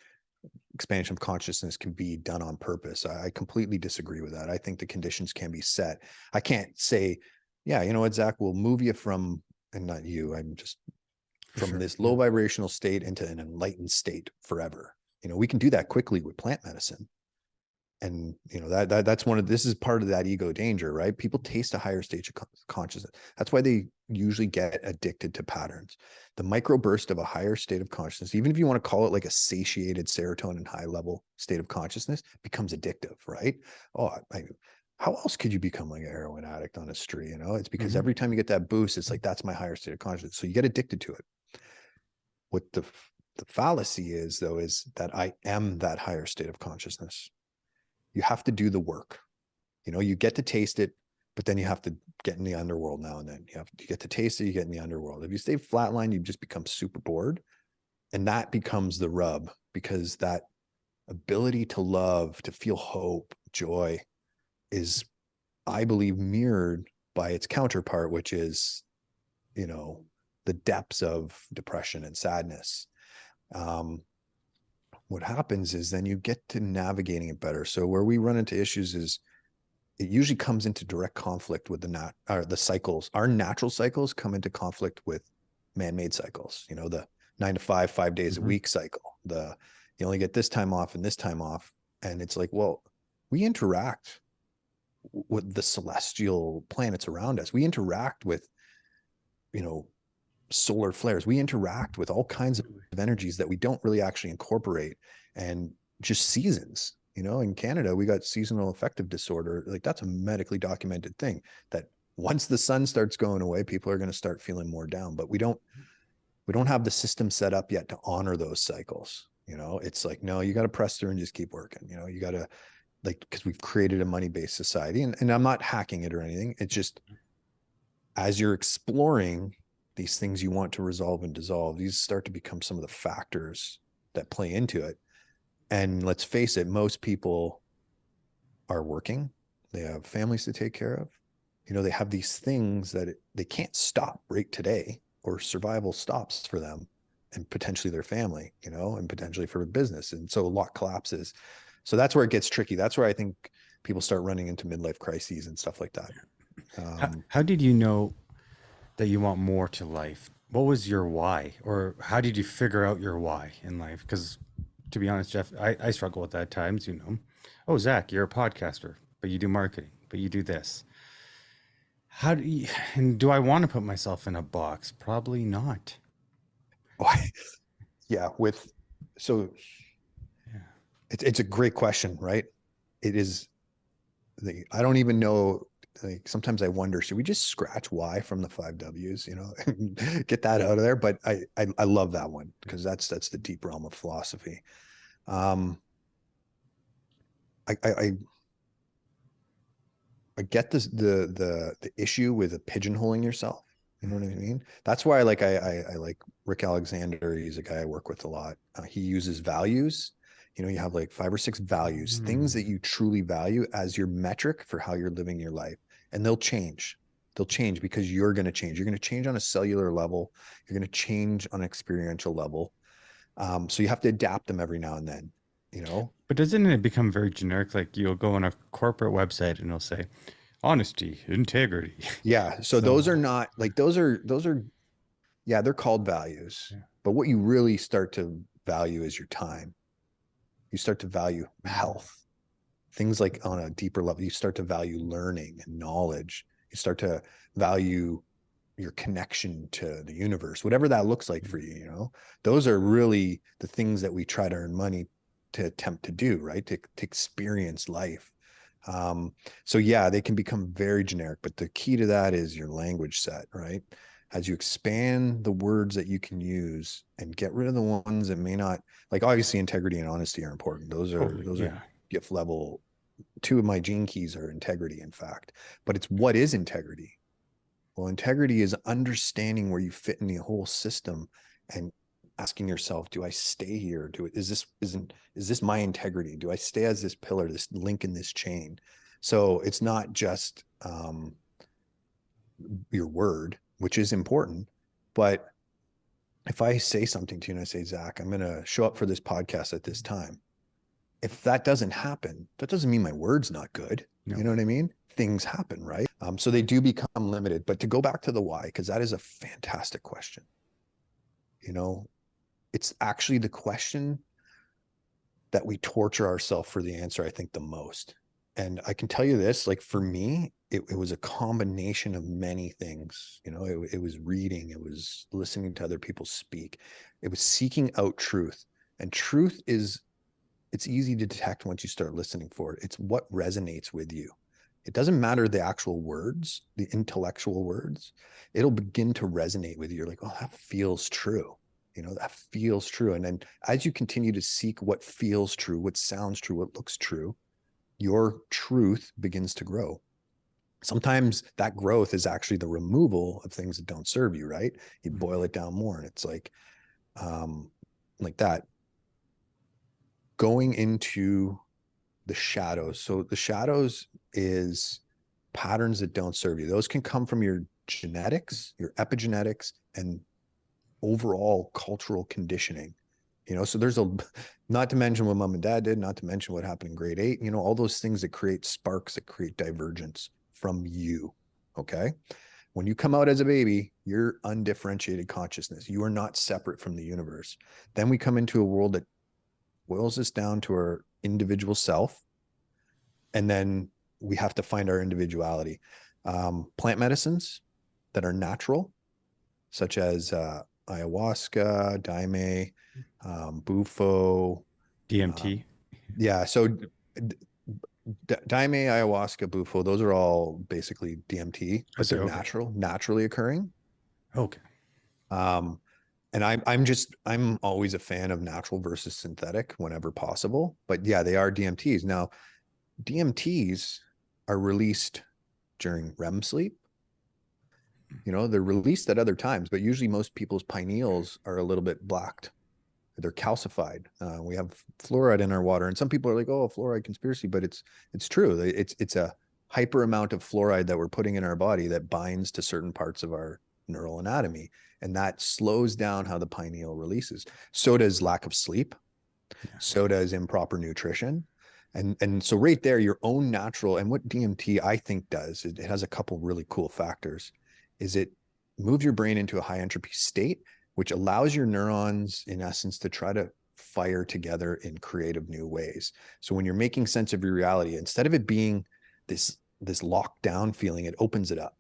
expansion of consciousness can be done on purpose. I completely disagree with that. I think the conditions can be set. I can't say, yeah, you know what, Zach, we'll move you from, and not you, I'm just from this low vibrational state into an enlightened state forever. We can do that quickly with plant medicine. And that's this is part of that ego danger, right? People taste a higher stage of consciousness. That's why they usually get addicted to patterns. The microburst of a higher state of consciousness, even if you want to call it like a satiated serotonin high level state of consciousness, becomes addictive, right? How else could you become like a heroin addict on a street? It's because every time you get that boost, it's like, that's my higher state of consciousness. So you get addicted to it. What the fallacy is, though, is that I am that higher state of consciousness. You have to do the work. You get to taste it, but then you have to get in the underworld now and then. You get to taste it, you get in the underworld. If you stay flatline, you just become super bored. And that becomes the rub, because that ability to love, to feel hope, joy is, I believe, mirrored by its counterpart, which is, the depths of depression and sadness. What happens is then you get to navigating it better. So where we run into issues is it usually comes into direct conflict with the cycles. Our natural cycles come into conflict with man-made cycles. The 9 to 5, 5 days a week cycle. The You only get this time off and this time off. And it's like, well, we interact with the celestial planets around us. We interact with, you know, solar flares. We interact with all kinds of energies that we don't really actually incorporate, and just seasons. You know, in Canada, we got seasonal affective disorder. Like that's a medically documented thing that once the sun starts going away, people are going to start feeling more down. But we don't have the system set up yet to honor those cycles. You know, it's like, no, you got to press through and just keep working. You know, you got to, like, because we've created a money-based society, and I'm not hacking it or anything. It's just, as you're exploring these things you want to resolve and dissolve, these start to become some of the factors that play into it. And let's face it, most people are working, they have families to take care of. You know, they have these things that they can't stop right today, or survival stops for them and potentially their family, you know, and potentially for business. And so a lot collapses. So that's where it gets tricky. That's where I think people start running into midlife crises and stuff like that. How did you know that you want more to life? What was your why? Or how did you figure out your why in life? Because to be honest, Jeff, I struggle with that at times, you know. Oh, Zach, you're a podcaster, but you do marketing, but you do this. How do you, and do I want to put myself in a box? Probably not. Yeah, with so Yeah. it's a great question, right? It is I don't even know. Like sometimes I wonder, should we just scratch why from the five W's, you know, get that out of there? But I love that one because that's the deep realm of philosophy. Um, I I get this the issue with pigeonholing yourself. You know what I mean? That's why I like Rick Alexander. He's a guy I work with a lot. He uses values. You know, you have like 5 or 6 values, things that Mm. you truly value as your metric for how you're living your life, and they'll change. They'll change because you're going to change. You're going to change on a cellular level. You're going to change on an experiential level. So you have to adapt them every now and then. You know, But doesn't it become very generic? Like you'll go on a corporate website and it'll say honesty, integrity. yeah. So So, those are not like those are yeah, they're called values. yeah. But what you really start to value is your time. You start to value Mm. health, things like on a deeper level. You start to value learning and knowledge. You start to value your connection to the universe, whatever that looks like for you. You know, those are really the things that we try to earn money to attempt to do, right? To experience life. Um, so yeah, they can become very generic, but the key to that is your language set, right? As you expand the words that you can use and get rid of the ones that may not, like obviously integrity and honesty are important. Those are Totally. those are Yeah. gift level. 2 of my gene keys are integrity, in fact. But it's, what is integrity? Well, integrity is understanding where you fit in the whole system and asking yourself, do I stay here? Is this my integrity? Do I stay as this pillar, this link in this chain? So it's not just your word, which is important, but if I say something to you and I say, Zach, I'm going to show up for this podcast at this time. If that doesn't happen, that doesn't mean my word's not good. No. You know what I mean? Things happen, right? So they do become limited. But to go back to the why, because that is a fantastic question. You know, it's actually the question that we torture ourselves for the answer, I think, the most. And I can tell you this, like for me, it was a combination of many things. You know, it was reading, it was listening to other people speak, it was seeking out truth. And truth is, it's easy to detect once you start listening for it. It's what resonates with you. It doesn't matter the actual words, the intellectual words. It'll begin to resonate with you. You're like, oh, that feels true. You know, that feels true. And then as you continue to seek what feels true, what sounds true, what looks true, your truth begins to grow. Sometimes that growth is actually the removal of things that don't serve you, right? You Mm. boil it down more, and it's um, like that. Going into the shadows. So the shadows is patterns that don't serve you. Those can come from your genetics, your epigenetics, and overall cultural conditioning. You know, so there's a, not to mention what mom and dad did, not to mention what happened in grade 8, you know, all those things that create sparks, that create divergence from you. Okay. When you come out as a baby, you're undifferentiated consciousness. You are not separate from the universe. Then we come into a world that boils this down to our individual self, and then we have to find our individuality. Plant medicines that are natural, such as ayahuasca, daime, bufo. DMT. Yeah, so daime, ayahuasca, bufo, those are all basically DMT, I but see. they're Okay. naturally occurring. Okay. Um, and I'm always a fan of natural versus synthetic whenever possible. But yeah, they are DMTs. Now, DMTs are released during REM sleep. They're released at other times, but usually most people's pineals are a little bit blacked. They're calcified. We have fluoride in our water, and some people are like, "Oh, fluoride conspiracy," but it's true. It's a hyper amount of fluoride that we're putting in our body that binds to certain parts of our neural anatomy, and that slows down how the pineal releases. So does lack of sleep. Yeah. So does improper nutrition. And so right there, your own natural, and what DMT I think does, it has a couple really cool factors, is it moves your brain into a high entropy state, which allows your neurons in essence to try to fire together in creative new ways. So when you're making sense of your reality, instead of it being this locked down feeling, it opens it up.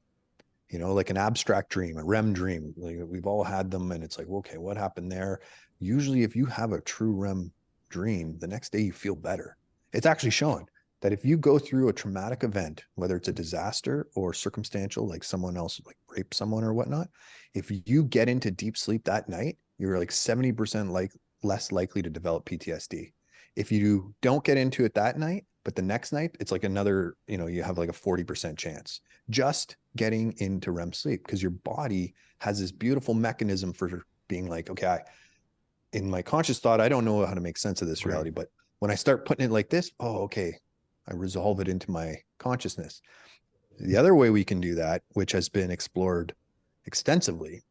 Like an abstract dream, a REM dream. Like we've all had them, and it's like, okay, what happened there? Usually, if you have a true REM dream, the next day you feel better. It's actually shown that if you go through a traumatic event, whether it's a disaster or circumstantial, like someone else like rape someone or whatnot, if you get into deep sleep that night, you're like 70% less likely to develop PTSD. If you don't get into it that night, but the next night, it's like another, you have like a 40% chance just getting into REM sleep, because your body has this beautiful mechanism for being like, okay, in my conscious thought, I don't know how to make sense of this Right. reality, but when I start putting it like this, oh, okay, I resolve it into my consciousness. The other way we can do that, which has been explored extensively,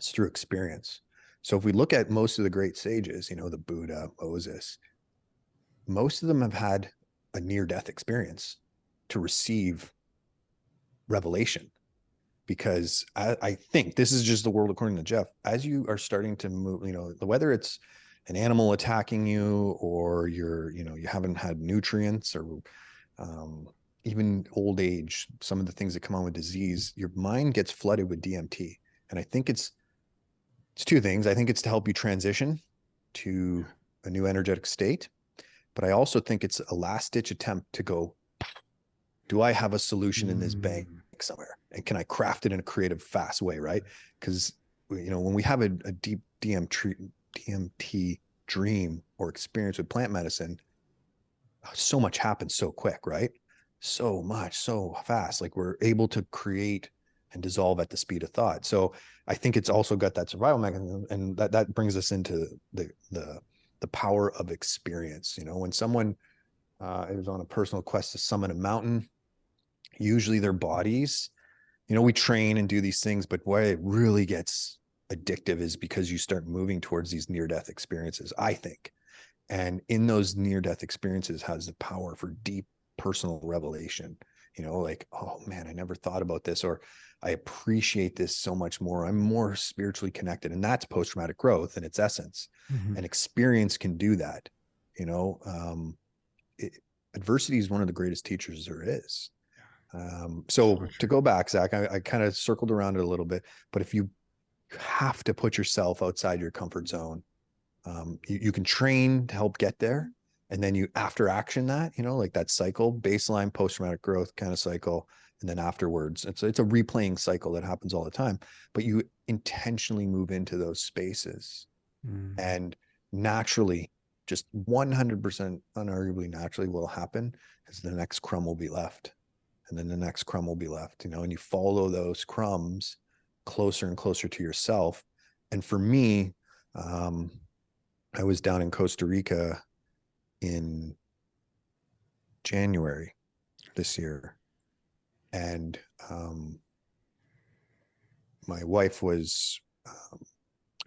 is through experience. So if we look at most of the great sages, the Buddha, Moses, most of them have had a near death experience to receive revelation. Because I think this is just the world according to Jeff. As you are starting to move, whether it's an animal attacking you, or you haven't had nutrients, or um, even old age, some of the things that come on with disease, your mind gets flooded with DMT. And I think it's two things. I think it's to help you transition to a new energetic state, but I also think it's a last ditch attempt to go, do I have a solution in this bank Mm. somewhere? And can I craft it in a creative, fast way, right? Because when we have a deep DMT dream or experience with plant medicine, so much happens so quick, right? So much, so fast. Like we're able to create and dissolve at the speed of thought. So I think it's also got that survival mechanism, and that brings us into the power of experience. When someone is on a personal quest to summit a mountain, usually their bodies, we train and do these things, but why it really gets addictive is because you start moving towards these near death experiences, I think. And in those near death experiences has the power for deep personal revelation, like, oh man, I never thought about this, or I appreciate this so much more. I'm more spiritually connected. And that's post traumatic growth in its essence. Mm-hmm. And experience can do that. You know, it, Adversity is one of the greatest teachers there is. So So to true. go back, Zach, I kind of circled around it a little bit, but if you have to put yourself outside your comfort zone, you can train to help get there. And then you after action that, like that cycle, baseline, post-traumatic growth kind of cycle. And then afterwards, it's a replaying cycle that happens all the time, but you intentionally move into those spaces, Mm. and naturally, just 100% unarguably naturally will happen, is the next crumb will be left, and then the next crumb will be left, and you follow those crumbs closer and closer to yourself. And for me, um, I was down in Costa Rica in January this year, and my wife was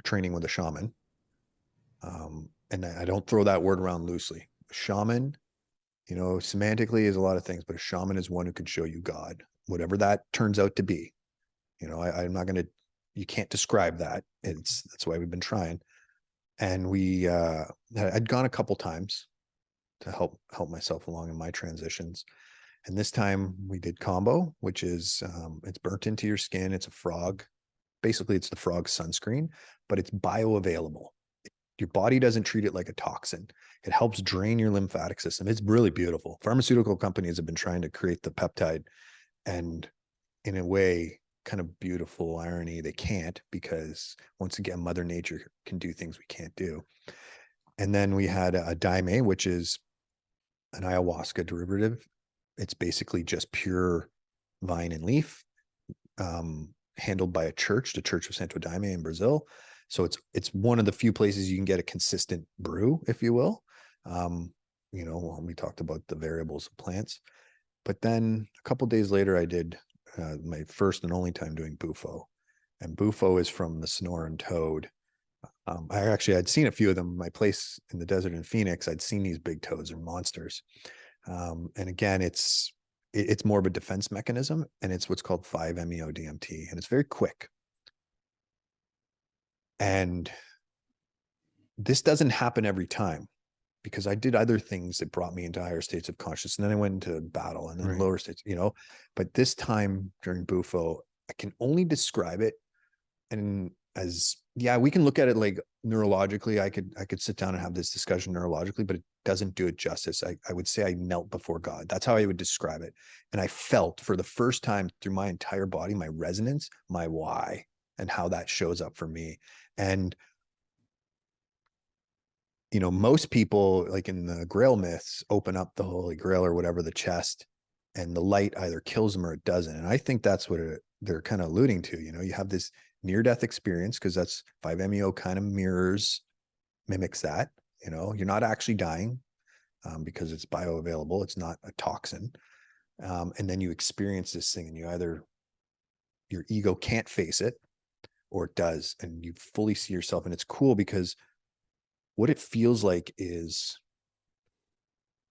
training with a shaman. And I don't throw that word around loosely. Shaman, semantically is a lot of things, but a shaman is one who can show you God, whatever that turns out to be. I'm not going to, you can't describe that. That's why we've been trying. And I'd gone a couple times to help myself along in my transitions. And this time we did combo, which is it's burnt into your skin. It's a frog. Basically, it's the frog sunscreen, but it's bioavailable. Your body doesn't treat it like a toxin. It helps drain your lymphatic system. It's really beautiful. Pharmaceutical companies have been trying to create the peptide, and in a way, kind of beautiful irony, they can't, because once again, Mother Nature can do things we can't do. And then we had a daime, which is an ayahuasca derivative. It's basically just pure vine and leaf, handled by a church, the Church of Santo Daime in Brazil. So it's one of the few places you can get a consistent brew, if you will. When we talked about the variables of plants. But then a couple days later, I did my first and only time doing bufo. And bufo is from the Sonoran toad. I'd seen a few of them in my place in the desert in Phoenix. I'd seen these big toads or monsters. And again, it's more of a defense mechanism, and it's what's called 5-MeO-DMT, and it's very quick. And this doesn't happen every time, because I did other things that brought me into higher states of consciousness. And then I went into battle and then Right. lower states, but this time during bufo, I can only describe it. And we can look at it like neurologically. I could sit down and have this discussion neurologically, but it doesn't do it justice. I would say I knelt before God. That's how I would describe it. And I felt for the first time through my entire body, my resonance, my why, and how that shows up for me. And most people, like in the Grail myths, open up the Holy Grail or whatever, the chest, and the light either kills them or it doesn't. And I think that's what they're kind of alluding to. You have this near-death experience, because that's 5-MeO kind of mimics that. You're not actually dying, because it's bioavailable. It's not a toxin. And then you experience this thing, and your ego can't face it, or it does, and you fully see yourself. And it's cool, because what it feels like is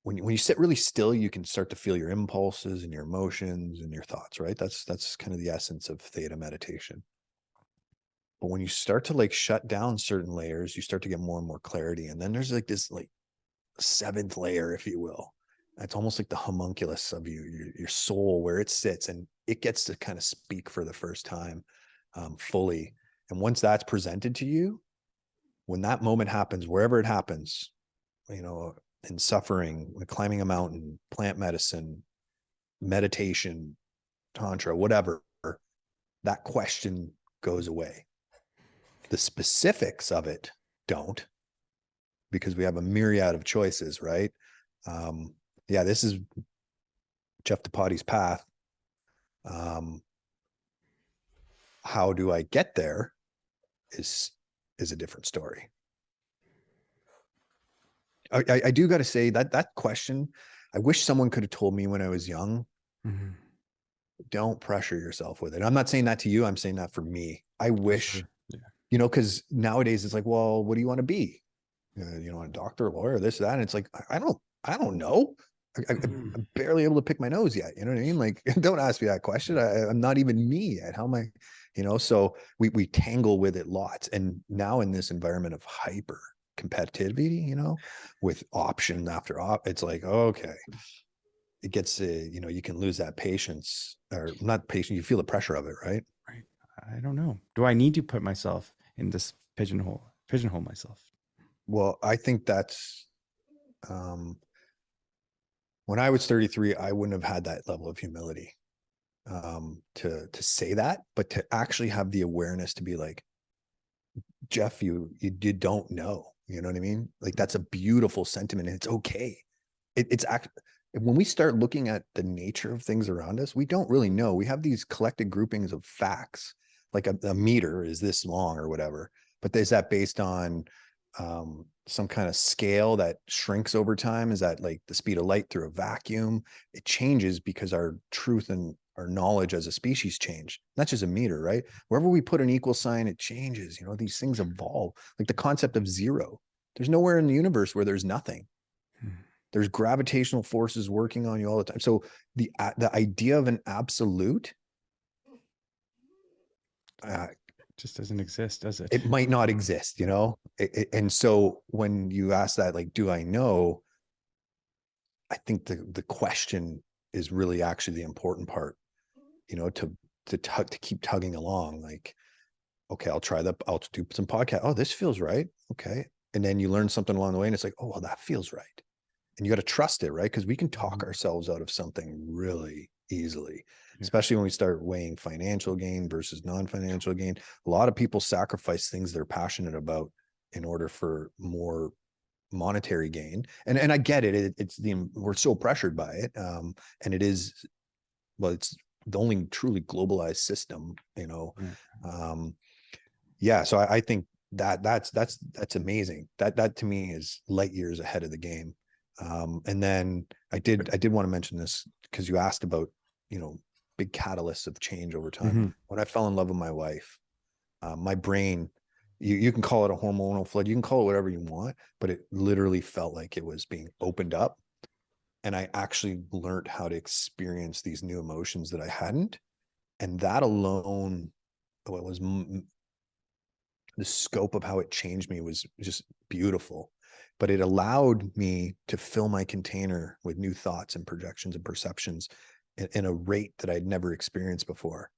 when you sit really still, you can start to feel your impulses and your emotions and your thoughts, right? That's kind of the essence of theta meditation. But when you start to like shut down certain layers, you start to get more and more clarity. And then there's like this like seventh layer, if you will. It's almost like the homunculus of your soul, where it sits, and it gets to kind of speak for the first time, fully. And once that's presented to you, when that moment happens, wherever it happens, in suffering, climbing a mountain, plant medicine, meditation, tantra, whatever, that question goes away. The specifics of it don't, because we have a myriad of choices, right? This is Jeff Depatie's path. How do I get there is a different story. I do got to say that question, I wish someone could have told me when I was young. Mm-hmm. Don't pressure yourself with it. I'm not saying that to you. I'm saying that for me. I For wish, sure. Yeah. because nowadays it's like, well, what do you want to be? A doctor, a lawyer, this, that. And it's like, I don't know. Mm-hmm. I'm barely able to pick my nose yet. You know what I mean? Like, don't ask me that question. I'm not even me yet. How am I, so we tangle with it lots. And now in this environment of hyper competitivity, with option after it's like, okay, it gets, you can lose that patience, or not patience. You feel the pressure of it, right? Right. I don't know. Do I need to put myself in this pigeonhole myself? Well, I think that's, um, when I was 33, I wouldn't have had that level of humility, to say that, but to actually have the awareness to be like, Jeff, you don't know. You know what I mean? Like, that's a beautiful sentiment, and it's okay. It's when we start looking at the nature of things around us, we don't really know. We have these collected groupings of facts, like a meter is this long or whatever, but is that based on some kind of scale that shrinks over time? Is that like the speed of light through a vacuum? It changes because our truth and our knowledge as a species change. Not just a meter, right? Wherever we put an equal sign, it changes. These things evolve. Like the concept of zero. There's nowhere in the universe where there's nothing. There's gravitational forces working on you all the time. So the idea of an absolute, just doesn't exist, does it? It might not exist, you know? And so when you ask that, like, do I know? I think the question is really actually the important part, you know, to keep tugging along. Like, okay, I'll do some podcast. Oh, this feels right. Okay. And then you learn something along the way and it's like, oh, well, that feels right. And you got to trust it, right? Because we can talk Mhm. ourselves out of something really easily, Yeah. especially when we start weighing financial gain versus non-financial gain. A lot of people sacrifice things they're passionate about in order for more monetary gain. And I get it. It's we're so pressured by it. And it is, well, it's the only truly globalized system, you know. Yeah. Um, yeah. So I think that's amazing. That to me is light years ahead of the game. And then I did want to mention this because you asked about, you know, big catalysts of change over time. Mhm. When I fell in love with my wife, my brain, you can call it a hormonal flood, you can call it whatever you want, but it literally felt like it was being opened up. And I actually learned how to experience these new emotions that I hadn't. And that alone, what was the scope of how it changed me was just beautiful. But it allowed me to fill my container with new thoughts and projections and perceptions in a rate that I'd never experienced before.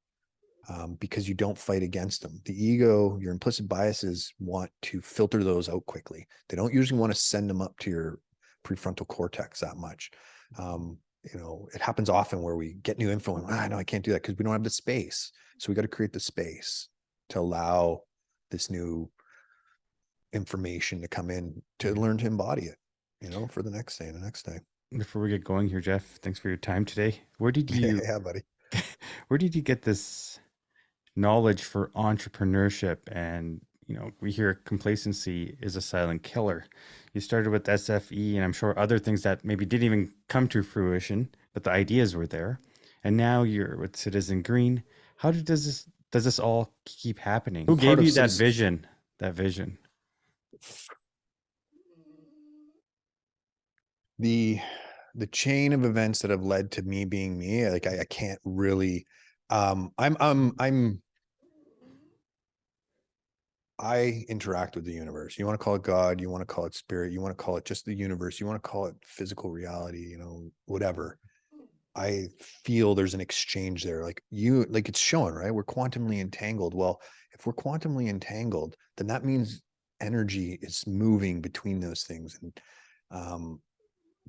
Because you don't fight against them. The ego, your implicit biases want to filter those out quickly. They don't usually want to send them up to your prefrontal cortex that much. You know, it happens often where we get new info and no, I can't do that because we don't have the space. So we got to create the space to allow this new information to come in to Yeah. learn to embody it, you know, for the next day and the next day. Before we get going here, Jeff, thanks for your time today. Where did you Yeah, buddy. where did you get this knowledge for entrepreneurship? And we hear complacency is a silent killer. You started with SFE, and I'm sure other things that maybe didn't even come to fruition, but the ideas were there. And now you're with Citizen Green. How does this all keep happening? Who Part gave of you that citizen vision? That vision. the the chain of events that have led to me being me, like I can't really I'm I interact with the universe. You want to call it God, you want to call it spirit, you want to call it just the universe, you want to call it physical reality, you know, whatever. I feel there's an exchange there. Like it's showing, right? We're quantumly entangled. Well, if we're quantumly entangled, then that means energy is moving between those things. And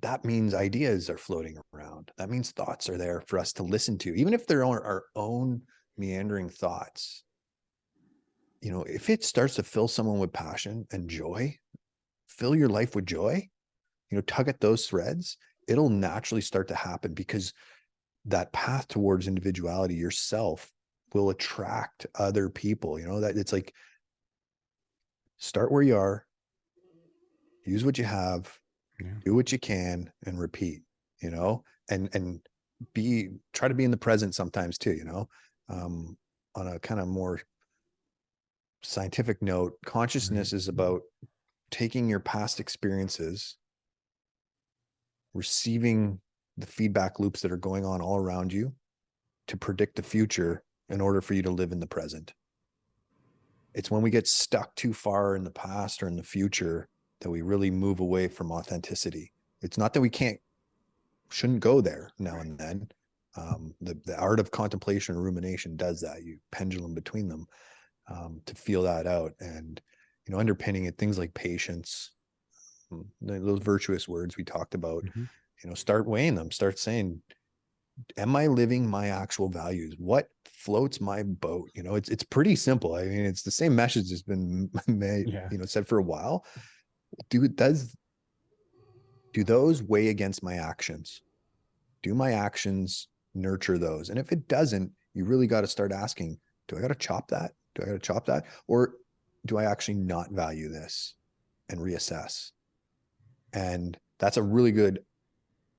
that means ideas are floating around. That means thoughts are there for us to listen to, even if they're our own meandering thoughts. You know, if it starts to fill someone with passion and joy, fill your life with joy, you know, tug at those threads, it'll naturally start to happen because that path towards individuality yourself will attract other people. You know, that it's like start where you are, use what you have, Yeah. do what you can, and repeat, you know, and try to be in the present sometimes too, you know. On a kind of more scientific note, Right. consciousness is about taking your past experiences, receiving the feedback loops that are going on all around you to predict the future in order for you to live in the present. It's when we get stuck too far in the past or in the future that we really move away from authenticity. It's not that we shouldn't go there now Right. and then. The art of contemplation or rumination does that. You pendulum between them to feel that out. And, you know, underpinning it, things like patience, those virtuous words we talked about, Hmm. you know, start weighing them, start saying, am I living my actual values? What floats my boat? You know, it's pretty simple. I mean, it's the same message that's been made, Yeah. you know, said for a while. Do those weigh against my actions? Do my actions nurture those? And if it doesn't, you really got to start asking, do I got to chop that? Do I got to chop that? Or do I actually not value this and reassess? And that's a really good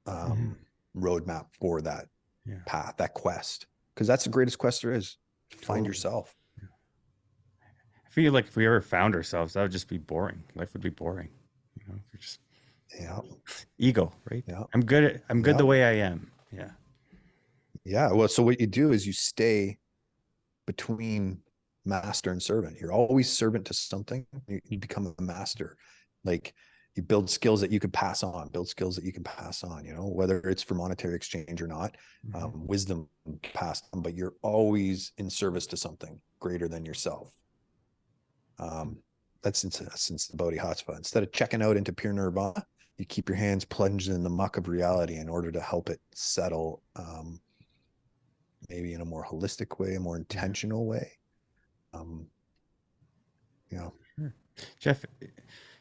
Hmm. um, roadmap for that Yeah. path, that quest, because that's the greatest quest there is. Find Totally. yourself. I feel like if we ever found ourselves, that would just be boring. Life would be boring. If you're just Yeah. ego, right? Yeah. I'm good Yeah. the way I am. Yeah. Yeah. Well, so what you do is you stay between. master and servant. You're always servant to something. You become a master. Like you build skills that you can pass on, whether it's for monetary exchange or not, wisdom passed on, but you're always in service to something greater than yourself. That's since the Bodhisattva. Instead of checking out into pure nirvana, you keep your hands plunged in the muck of reality in order to help it settle, maybe in a more holistic way, a more intentional way. Sure. Jeff,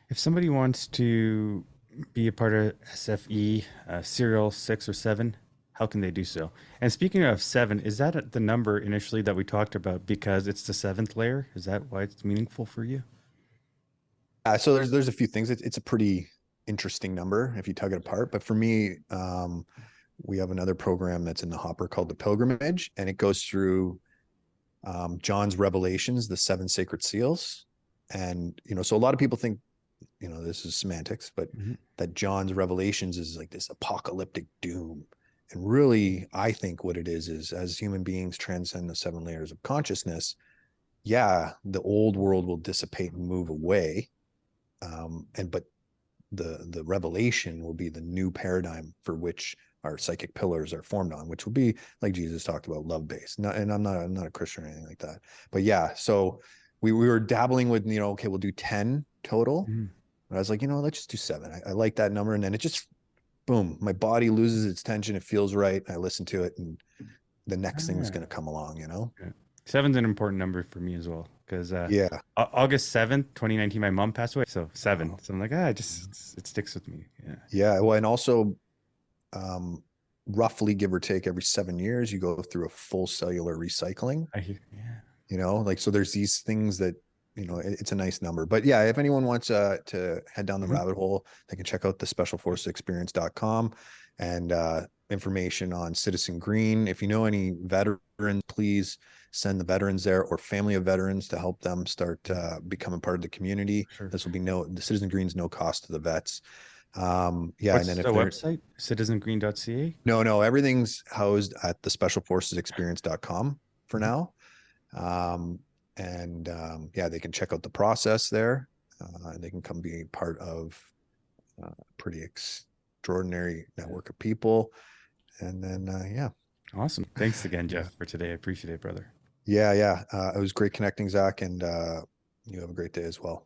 if somebody wants to be a part of SFE Serial 6 or 7, how can they do so? And speaking of 7, is that the number initially that we talked about because it's the 7th layer? Is that why it's meaningful for you? So there's a few things. It's a pretty interesting number if you tug it apart. But for me, we have another program that's in the hopper called the Pilgrimage, and it goes through John's revelations, the 7 sacred seals. And, so a lot of people think, this is semantics, but that John's revelations is like this apocalyptic doom. And really, I think what it is as human beings transcend the 7 layers of consciousness, yeah, the old world will dissipate and move away. But the revelation will be the new paradigm for which our psychic pillars are formed on, which will be, like Jesus talked about, love based. And I'm not a Christian or anything like that, but yeah. So we were dabbling with, okay, we'll do 10 total. But I was like, let's just do 7. I like that number. And then it just, boom, my body loses its tension. It feels right. I listen to it, and the next thing is going to come along, Yeah. 7's an important number for me as well because Yeah. August 7th, 2019, my mom passed away. So 7. So I'm like, it sticks with me. Yeah. Yeah. Well, and also, roughly give or take every 7 years, you go through a full cellular recycling. So there's these things that, it's a nice number. But yeah, if anyone wants to head down the rabbit hole, they can check out the specialforcesexperience.com and information on Citizen Green. If you know any veterans, please send the veterans there or family of veterans to help them start becoming part of the community. Sure. This will be the Citizen Green's no cost to the vets. What's and then the website? Citizengreen.ca? No, everything's housed at the specialforcesexperience.com for now. They can check out the process there. And they can come be part of a pretty extraordinary network of people. And then, Awesome. Thanks again, Jeff, for today. I appreciate it, brother. Yeah. It was great connecting, Zach, and you have a great day as well.